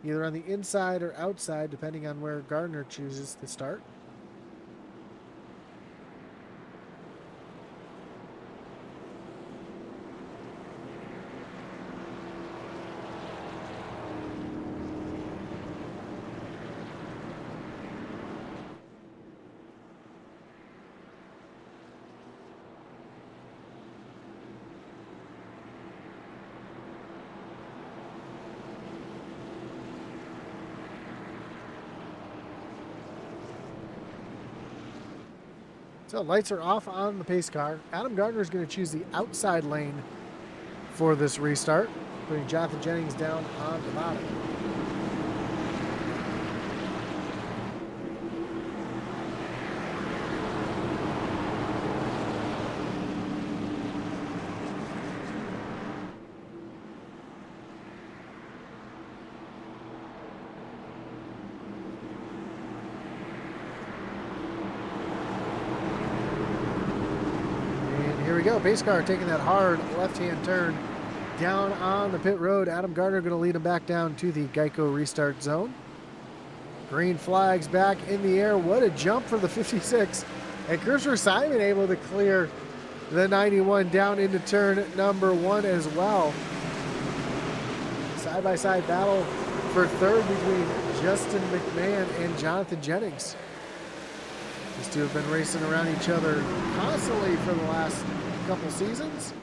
either on the inside or outside, depending on where Gardner chooses to start. So lights are off on the pace car. Adam Gardner is going to choose the outside lane for this restart, putting Jonathan Jennings down on the bottom. Here we go. Pace car taking that hard left-hand turn down on the pit road. Adam Gardner going to lead him back down to the Geico restart zone. Green flags back in the air. What a jump for the 56. And Christopher Simon able to clear the 91 down into turn number 1 as well. Side-by-side battle for third between Justin McMahon and Jonathan Jennings. These two have been racing around each other constantly for the last couple seasons.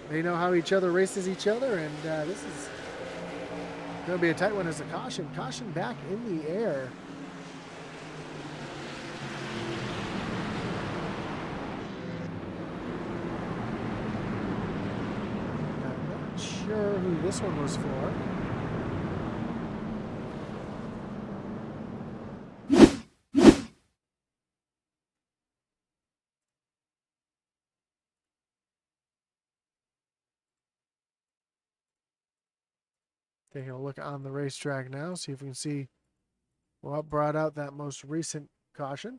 They know how each other races each other, and this is going to be a tight one as a caution. Caution back in the air. I'm not sure who this one was for. Taking a look on the racetrack now, see if we can see what brought out that most recent caution.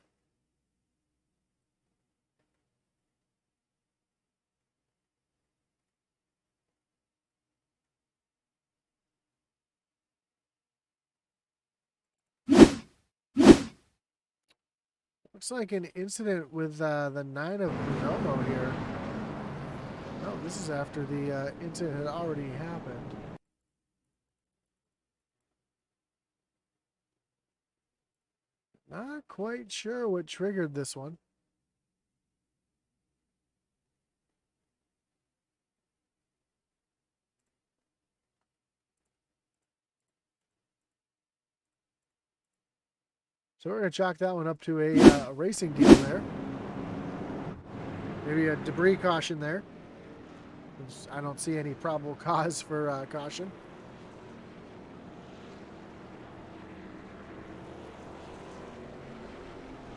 Looks like an incident with the 9 of Bonomo here. Oh, this is after the incident had already happened. Not quite sure what triggered this one. So we're going to chalk that one up to a racing deal there. Maybe a debris caution there. I don't see any probable cause for caution.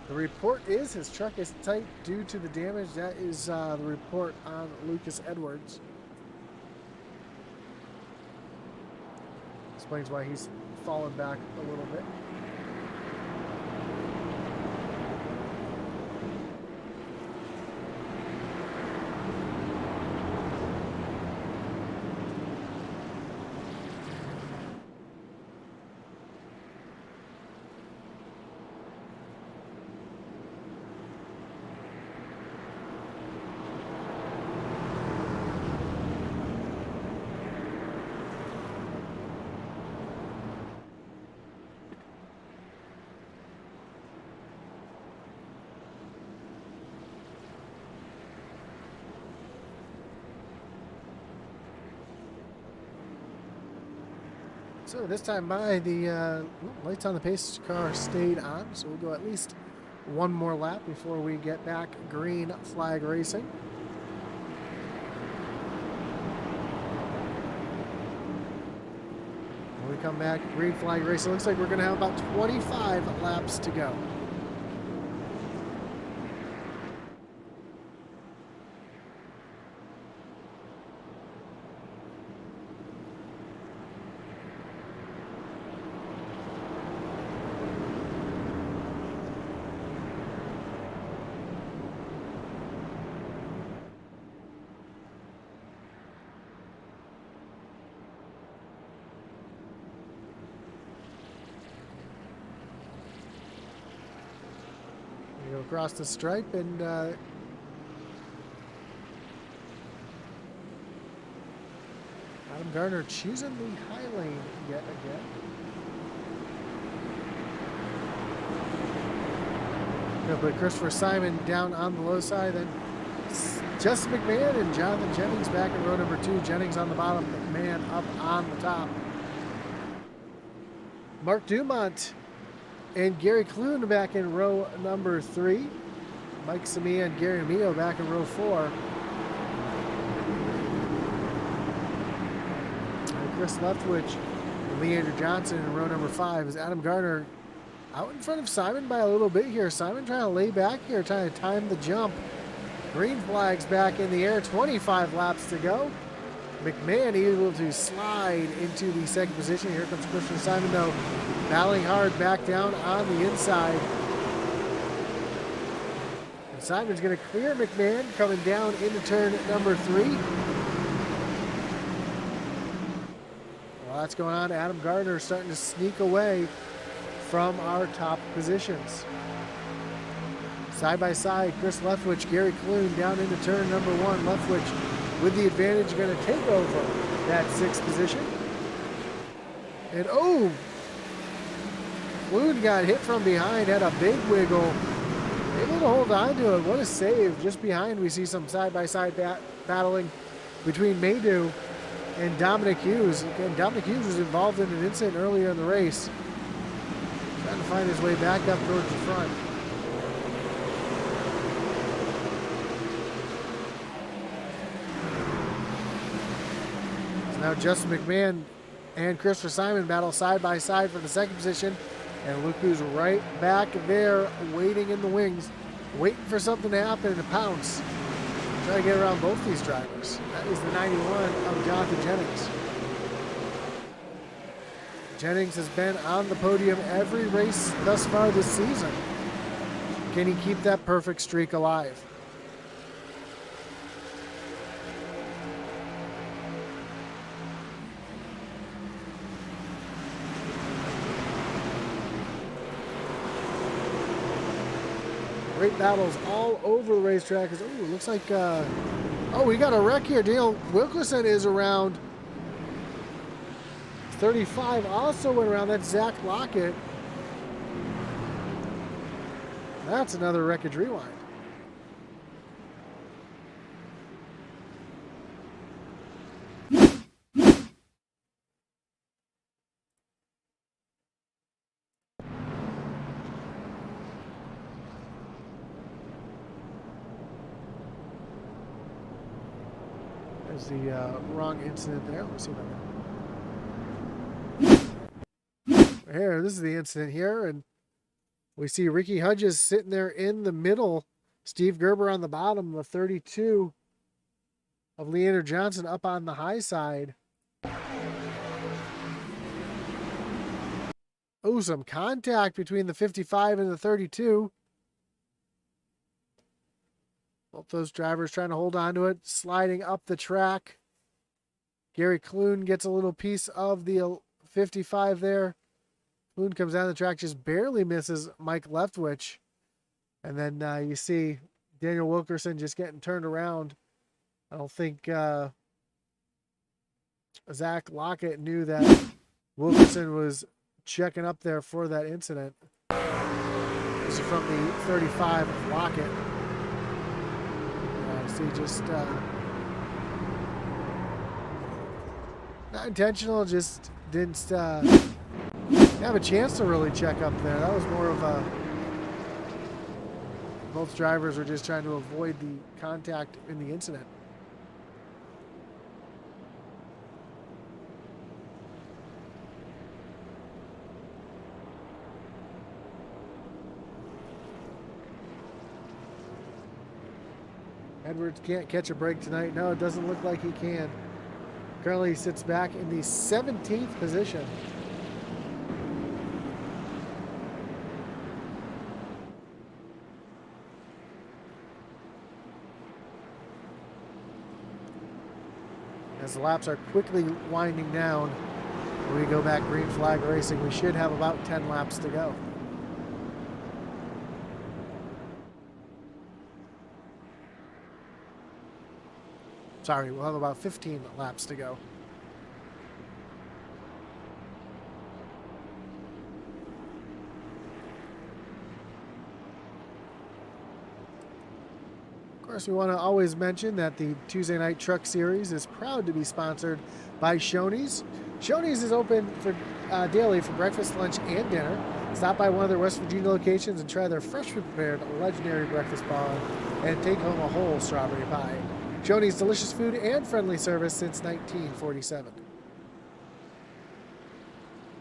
The report is his truck is tight due to the damage. That is the report on Lucas Edwards. Explains why he's fallen back a little bit. So this time by, the lights on the pace car stayed on, so we'll go at least one more lap before we get back green flag racing. When we come back green flag racing, looks like we're going to have about 25 laps to go. Go across the stripe and Adam Gardner choosing the high lane yet again. Gonna put Christopher Simon down on the low side, then Justin McMahon and Jonathan Jennings back in row number 2. Jennings on the bottom, McMahon up on the top. Mark Dumont and Gary Clune back in row number 3. Mike Samia and Gary Mio back in row 4. And Chris Leftwich and Leander Johnson in row number 5. Is Adam Gardner out in front of Simon by a little bit here. Simon trying to lay back here, trying to time the jump. Green flag's back in the air, 25 laps to go. McMahon able to slide into the second position. Here comes Christian Simon, though, battling hard back down on the inside. And Simon's going to clear McMahon coming down into turn number 3. Well, that's going on. Adam Gardner starting to sneak away from our top positions. Side by side, Chris Leftwich, Gary Clune down into turn number 1. Leftwich with the advantage, going to take over that 6th position. And oh, Clune got hit from behind, had a big wiggle, able to hold on to it. What a save. Just behind, we see some side-by-side battling between Maydew and Dominic Hughes. Again, Dominic Hughes was involved in an incident earlier in the race, trying to find his way back up towards the front. Now Justin McMahon and Christopher Simon battle side by side for the 2nd position. And look who's right back there waiting in the wings, waiting for something to happen and to pounce. Try to get around both these drivers. That is the 91 of Jonathan Jennings. Jennings has been on the podium every race thus far this season. Can he keep that perfect streak alive? Great battles all over the racetrack. Ooh, looks like, oh, we got a wreck here. Daniel Wilkerson is around 35, also went around. That's Zach Lockett. That's another wreckage rewind. There's the wrong incident there. Let's see if I can. Here, this is the incident here, and we see Ricky Hudges sitting there in the middle. Steve Gerber on the bottom, the 32 of Leander Johnson up on the high side. Oh, some contact between the 55 and the 32. Both those drivers trying to hold on to it, sliding up the track. Gary Clune gets a little piece of the 55 there. Clune comes down the track, just barely misses Mike Leftwich. And then you see Daniel Wilkerson just getting turned around. I don't think Zach Lockett knew that Wilkerson was checking up there for that incident. This is from the 35 of Lockett. See, just not intentional, just didn't have a chance to really check up there. That was more of a, both drivers were just trying to avoid the contact in the incident. Edwards can't catch a break tonight. No, it doesn't look like he can. Currently he sits back in the 17th position. As the laps are quickly winding down, when we go back green flag racing, we should have about 10 laps to go. Sorry, we'll have about 15 laps to go. Of course, we want to always mention that the Tuesday Night Truck Series is proud to be sponsored by Shoney's. Shoney's is open for daily for breakfast, lunch, and dinner. Stop by one of their West Virginia locations and try their freshly prepared legendary breakfast bar and take home a whole strawberry pie. Shoney's, delicious food and friendly service since 1947.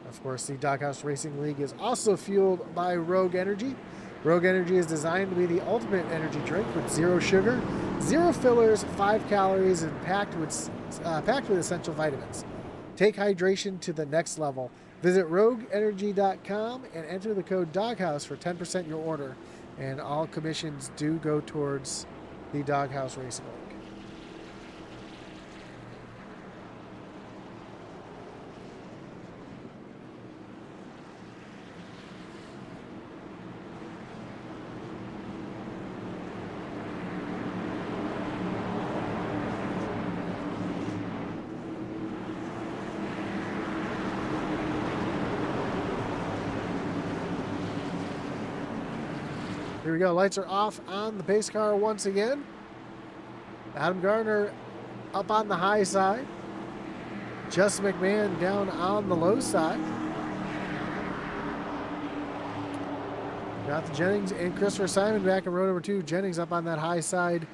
Of course, the Doghouse Racing League is also fueled by Rogue Energy. Rogue Energy is designed to be the ultimate energy drink with zero sugar, zero fillers, 5 calories, and packed with essential vitamins. Take hydration to the next level. Visit rogueenergy.com and enter the code Doghouse for 10% your order. And all commissions do go towards the Doghouse Racing League. Here we go. Lights are off on the pace car once again. Adam Gardner up on the high side. Justin McMahon down on the low side. Got the Jennings and Christopher Simon back in row number 2. Jennings up on that high side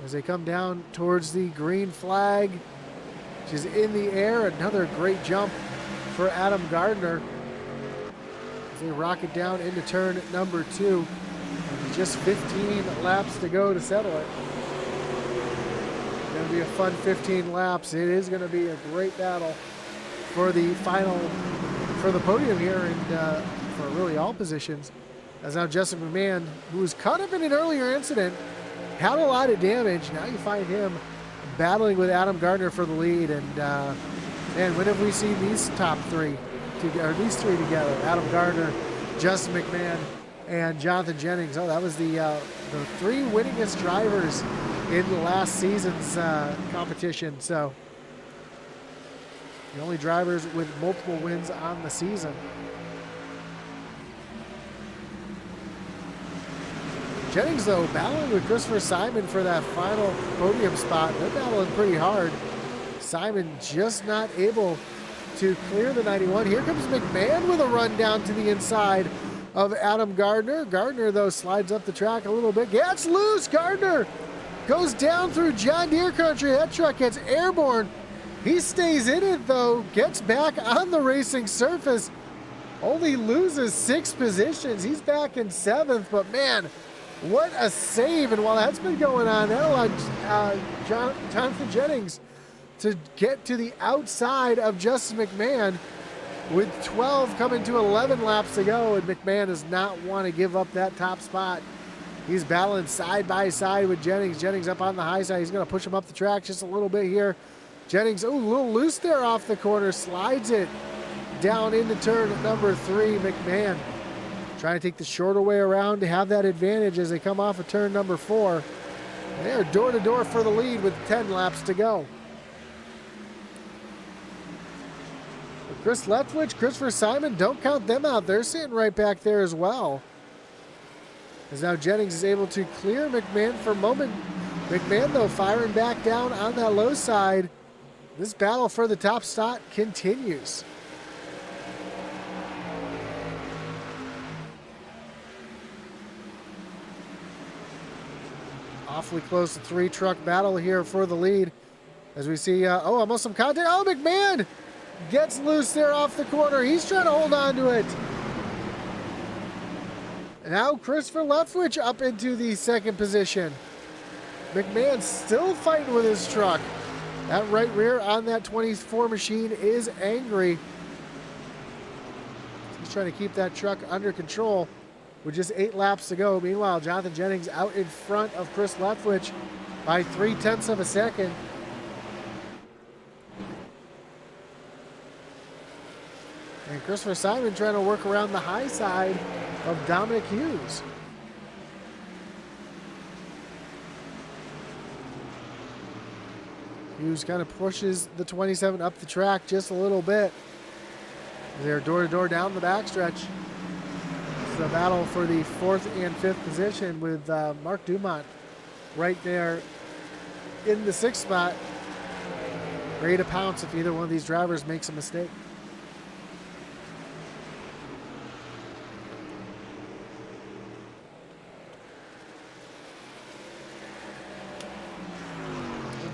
as they come down towards the green flag. She's in the air. Another great jump for Adam Gardner as they rocket down into turn number 2. Just 15 laps to go to settle it. It's going to be a fun 15 laps. It is going to be a great battle for the podium here, and for really all positions. As now Justin McMahon, who was caught up in an earlier incident, had a lot of damage. Now you find him battling with Adam Gardner for the lead, and man, when have we seen these top three, or these three together? Adam Gardner, Justin McMahon, and Jonathan Jennings. Oh, that was the three winningest drivers in the last season's competition. So the only drivers with multiple wins on the season. Jennings, though, battling with Christopher Simon for that final podium spot. They're battling pretty hard. Simon just not able to clear the 91. Here comes McMahon with a run down to the inside of Adam Gardner. Gardner, though, slides up the track a little bit. Gets loose. Gardner goes down through John Deere country. That truck gets airborne. He stays in it, though. Gets back on the racing surface. Only loses 6 positions. He's back in 7th, but man, what a save. And while that's been going on, that allowed Jonathan Jennings to get to the outside of Justin McMahon with 12 coming to 11 laps to go, and McMahon does not want to give up that top spot. He's battling side by side with Jennings. Jennings up on the high side. He's going to push him up the track just a little bit here. Jennings, oh, a little loose there off the corner, slides it down into turn number 3. McMahon trying to take the shorter way around to have that advantage as they come off of turn number 4. They're door to door for the lead with 10 laps to go. Chris Leftwich, Christopher Simon, don't count them out. They're sitting right back there as well. As now Jennings is able to clear McMahon for a moment. McMahon, though, firing back down on that low side. This battle for the top spot continues. Awfully close to 3-truck battle here for the lead. As we see, almost some contact. Oh, McMahon gets loose there off the corner. He's trying to hold on to it. Now Christopher Leftwich up into the 2nd position. McMahon still fighting with his truck. That right rear on that 24 machine is angry. He's trying to keep that truck under control with just 8 laps to go. Meanwhile, Jonathan Jennings out in front of Chris Leftwich by 0.3 of a second. And Christopher Simon trying to work around the high side of Dominic Hughes. Hughes kind of pushes the 27 up the track just a little bit. They're door to door down the backstretch. It's the battle for the 4th and 5th position with Mark Dumont right there in the 6th spot, ready to pounce if either one of these drivers makes a mistake.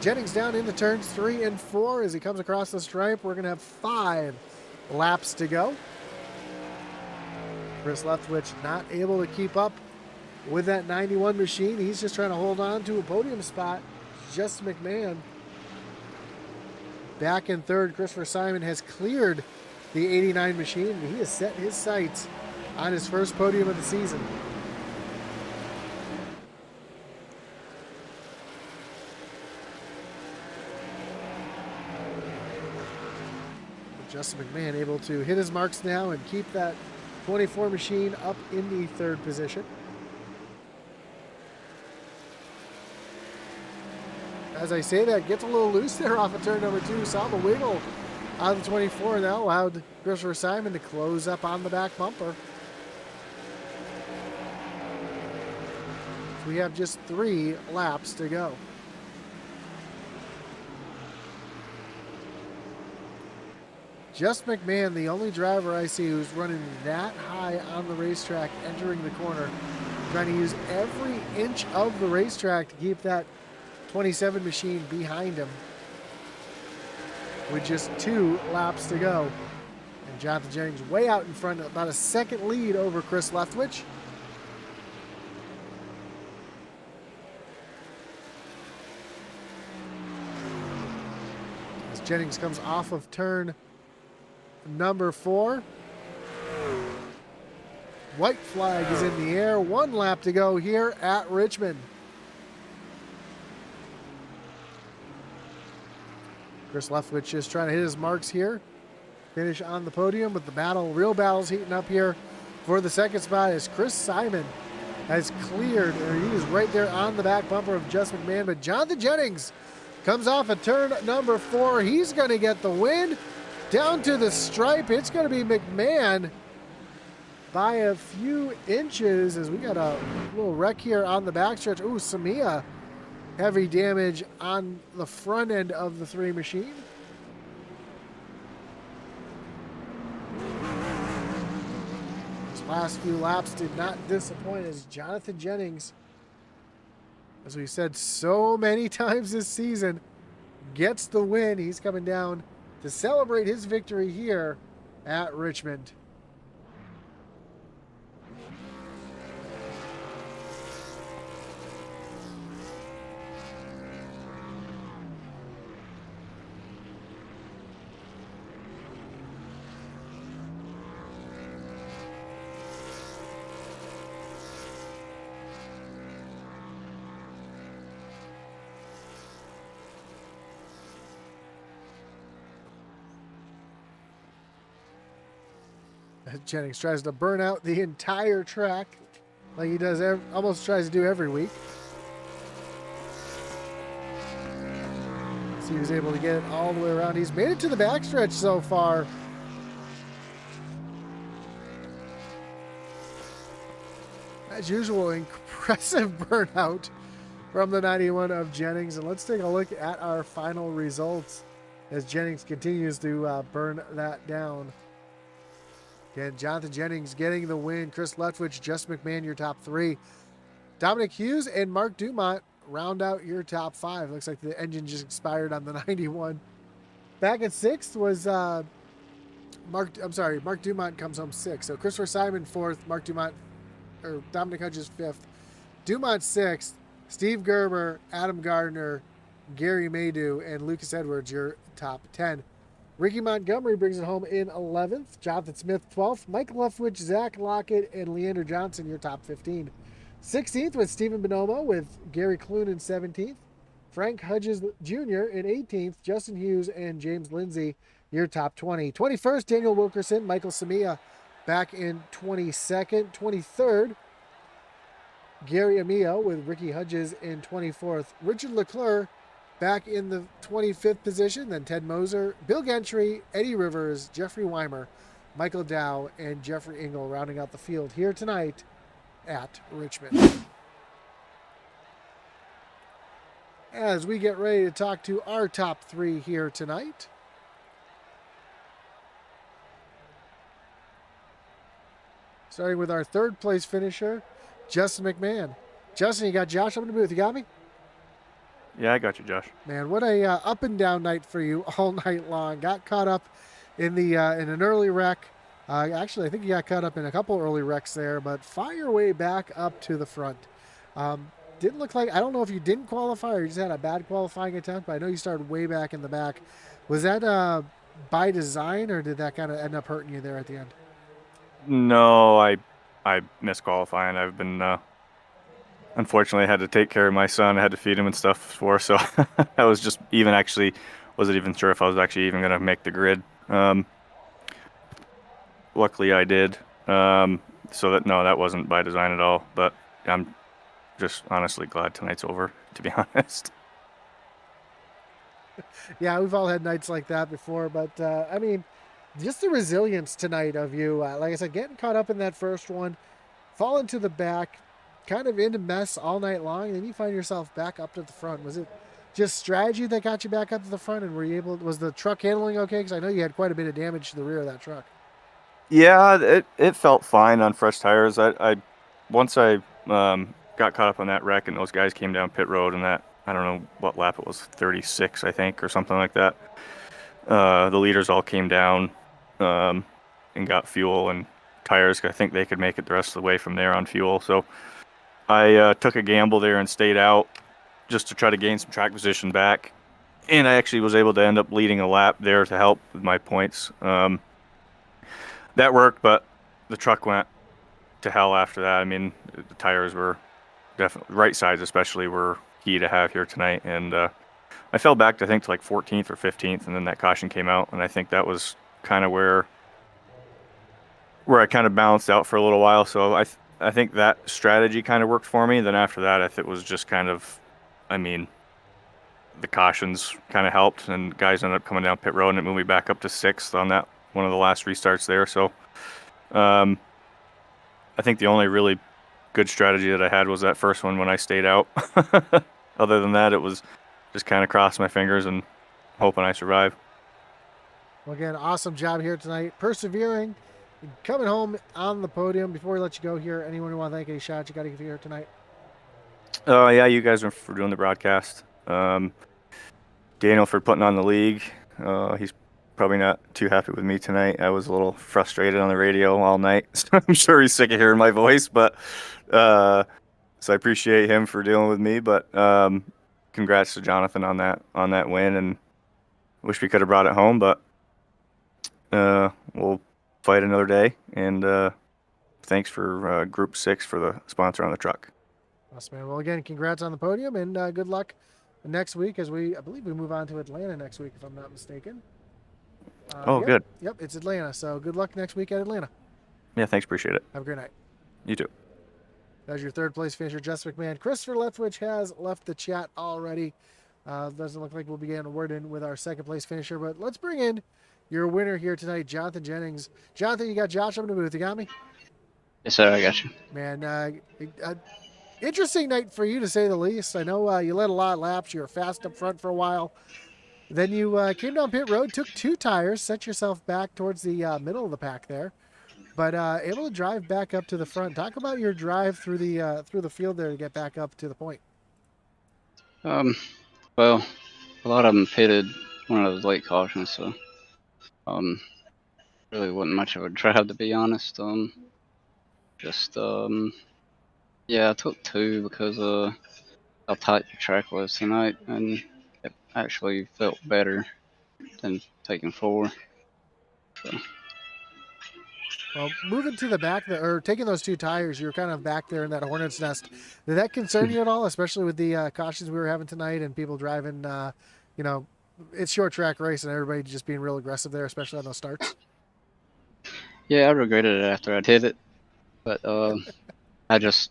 Jennings down into turns 3 and 4 as he comes across the stripe. We're going to have 5 laps to go. Chris Leftwich not able to keep up with that 91 machine. He's just trying to hold on to a podium spot. Justin McMahon back in 3rd. Christopher Simon has cleared the 89 machine. He has set his sights on his first podium of the season. Justin McMahon able to hit his marks now and keep that 24 machine up in the 3rd position. As I say that, gets a little loose there off of turn number 2. Saw the wiggle on the 24. That allowed Christopher Simon to close up on the back bumper. We have just 3 laps to go. Just McMahon, the only driver I see who's running that high on the racetrack entering the corner, trying to use every inch of the racetrack to keep that 27 machine behind him with just 2 laps to go. And Jonathan Jennings way out in front, about a second lead over Chris Leftwich. As Jennings comes off of turn number 4. White flag is in the air. 1 lap to go here at Richmond. Chris Leftwich is trying to hit his marks here. Finish on the podium, with the real battle's heating up here for the second spot as Chris Simon has cleared, or he is right there on the back bumper of Just McMahon, but Jonathan Jennings comes off at turn number 4. He's going to get the win down to the stripe. It's going to be McMahon by a few inches as we got a little wreck here on the backstretch. Ooh, Samia, heavy damage on the front end of the 3 machine. These last few laps did not disappoint as Jonathan Jennings, as we said so many times this season, gets the win. He's coming down to celebrate his victory here at Richmond. Jennings tries to burn out the entire track like he does almost tries to do every week. So he was able to get it all the way around. He's made it to the backstretch so far. As usual, impressive burnout from the 91 of Jennings. And let's take a look at our final results as Jennings continues to burn that down. Again, Jonathan Jennings getting the win. Chris Leftwich, Just McMahon, your top 3. Dominic Hughes and Mark Dumont round out your top 5. Looks like the engine just expired on the 91. Back at 6th was Mark Dumont comes home 6th. So Christopher Simon 4th, Dominic Hudges 5th. Dumont 6th, Steve Gerber, Adam Gardner, Gary Maydew, and Lucas Edwards, your top 10. Ricky Montgomery brings it home in 11th. Jonathan Smith, 12th. Mike Leftwich, Zach Lockett, and Leander Johnson, your top 15. 16th was Stephen Bonomo with Gary Clune in 17th. Frank Hudges Jr. in 18th. Justin Hughes and James Lindsay, your top 20. 21st, Daniel Wilkerson. Michael Samia back in 22nd. 23rd, Gary Amio with Ricky Hudges in 24th. Richard Leclerc back in the 25th position, then Ted Moser, Bill Gentry, Eddie Rivers, Jeffrey Weimer, Michael Dow, and Jeffrey Engel rounding out the field here tonight at Richmond. As we get ready to talk to our top 3 here tonight. Starting with our 3rd place finisher, Justin McMahon. Justin, you got Josh up in the booth. You got me? Yeah, I got you, Josh. Man, what a up and down night for you all night long. Got caught up in the in an early wreck. Actually, I think you got caught up in a couple early wrecks there, but fire your way back up to the front. Didn't look like, I don't know if you didn't qualify or you just had a bad qualifying attempt, but I know you started way back in the back. Was that by design, or did that kind of end up hurting you there at the end? No, I missed qualifying. I've been unfortunately, I had to take care of my son. I had to feed him and stuff before, so I was just wasn't even sure if I was actually even going to make the grid. Luckily, I did. That wasn't by design at all. But I'm just honestly glad tonight's over, to be honest. Yeah, we've all had nights like that before, but I mean, just the resilience tonight of you. Like I said, getting caught up in that first one, falling to the back, kind of in a mess all night long, and then you find yourself back up to the front. Was it just strategy that got you back up to the front, and was the truck handling okay? Because I know you had quite a bit of damage to the rear of that truck. Yeah, it felt fine on fresh tires. Once I got caught up on that wreck, and those guys came down pit road, and that, I don't know what lap it was, 36, I think, or something like that. The leaders all came down and got fuel and tires. I think they could make it the rest of the way from there on fuel. So I took a gamble there and stayed out just to try to gain some track position back. And I actually was able to end up leading a lap there to help with my points. that worked, but the truck went to hell after that. I mean, the tires were definitely right sides, especially were key to have here tonight. And I fell back, I think, to like 14th or 15th, and then that caution came out, and I think that was kind of where I kind of balanced out for a little while. So I think that strategy kind of worked for me. Then after that, I think it was just kind of, I mean, the cautions kind of helped, and guys ended up coming down pit road, and it moved me back up to sixth on that one of the last restarts there. So um, I think the only really good strategy that I had was that first one when I stayed out. Other than that, it was just kind of crossing my fingers and hoping I survive. Well, again, awesome job here tonight. Persevering, coming home on the podium. Before we let you go here, anyone who want to thank any shots you got to give here tonight? Yeah, you guys are for doing the broadcast. Daniel for putting on the league. He's probably not too happy with me tonight. I was a little frustrated on the radio all night. So I'm sure he's sick of hearing my voice, but so I appreciate him for dealing with me. But congrats to Jonathan on that win, and wish we could have brought it home, but we'll fight another day. And thanks for Group 6 for the sponsor on the truck. Awesome, man. Well, again, congrats on the podium, and good luck next week as I believe we move on to Atlanta next week, if I'm not mistaken. Yep, Good. Yep, it's Atlanta. So good luck next week at Atlanta. Yeah, thanks. Appreciate it. Have a great night. You too. That was your third place finisher, Jess McMahon. Christopher Leftwich has left the chat already. Doesn't look like we'll be getting a word in with our second place finisher, but let's bring in your winner here tonight, Jonathan Jennings. Jonathan, you got Josh up in the booth. You got me? Yes, sir. I got you. Man, interesting night for you, to say the least. I know you led a lot of laps. You were fast up front for a while. Then you came down pit road, took 2 tires, set yourself back towards the middle of the pack there, but able to drive back up to the front. Talk about your drive through the field there to get back up to the point. Well, a lot of them pitted one of those late cautions, so really wasn't much of a drive, to be honest. Just yeah, I took 2 because how tight the track was tonight, and it actually felt better than taking 4. So. Well, moving to the back, or taking those 2 tires, you were kind of back there in that hornet's nest. Did that concern you at all, especially with the cautions we were having tonight and people driving, it's short track race and everybody just being real aggressive there, especially on those starts? Yeah, I regretted it after I did it, but I just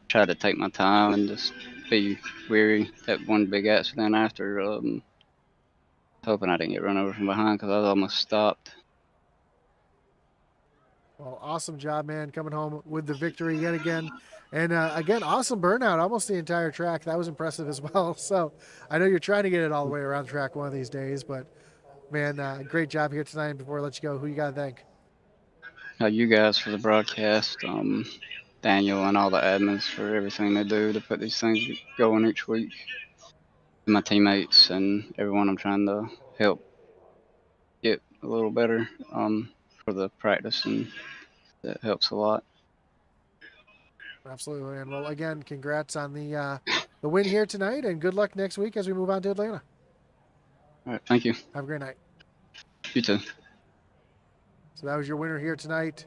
tried to take my time and just be weary. That one big accident after, hoping I didn't get run over from behind because I was almost stopped. Well, awesome job, man, coming home with the victory yet again. And again, awesome burnout, almost the entire track. That was impressive as well. So I know you're trying to get it all the way around the track one of these days, but man, great job here tonight. Before I let you go, who you got to thank? You guys for the broadcast, Daniel and all the admins for everything they do to put these things going each week. My teammates and everyone I'm trying to help get a little better for the practice, and that helps a lot. Absolutely, man. Well, again, congrats on the win here tonight, and good luck next week as we move on to Atlanta. All right, thank you. Have a great night. You too. So that was your winner here tonight,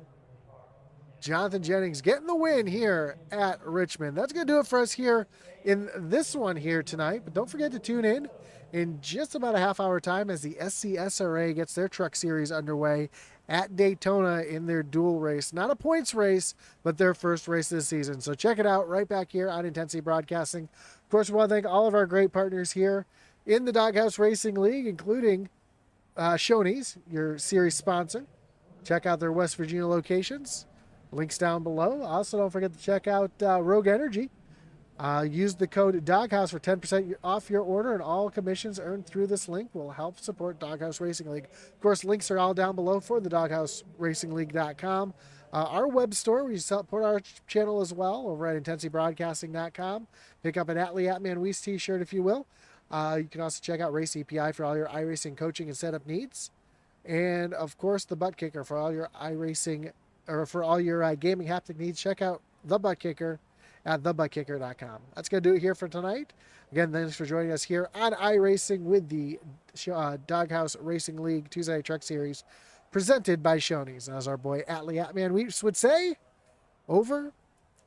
Jonathan Jennings, getting the win here at Richmond. That's going to do it for us here in this one here tonight. But don't forget to tune in just about a half-hour time as the SCSRA gets their truck series underway at Daytona in their dual race. Not a points race, but their first race this season. So check it out right back here on Intensity Broadcasting. Of course, we want to thank all of our great partners here in the Doghouse Racing League, including Shoney's, your series sponsor. Check out their West Virginia locations. Links down below. Also, don't forget to check out Rogue Energy. Use the code Doghouse for 10% off your order, and all commissions earned through this link will help support Doghouse Racing League. Of course, links are all down below for the DoghouseRacingLeague.com. Our web store, we support our channel as well over at IntensityBroadcasting.com. Pick up an Atlee Atman Weiss t-shirt if you will. You can also check out Race API for all your iRacing coaching and setup needs. And, of course, the Butt Kicker for all your iRacing, or for all your gaming haptic needs. Check out the Butt Kicker at thebuttkicker.com. That's going to do it here for tonight. Again, thanks for joining us here on iRacing with the Doghouse Racing League Tuesday Night Truck Series presented by Shoney's. As our boy Atlee Atman Weeps would say, over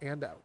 and out.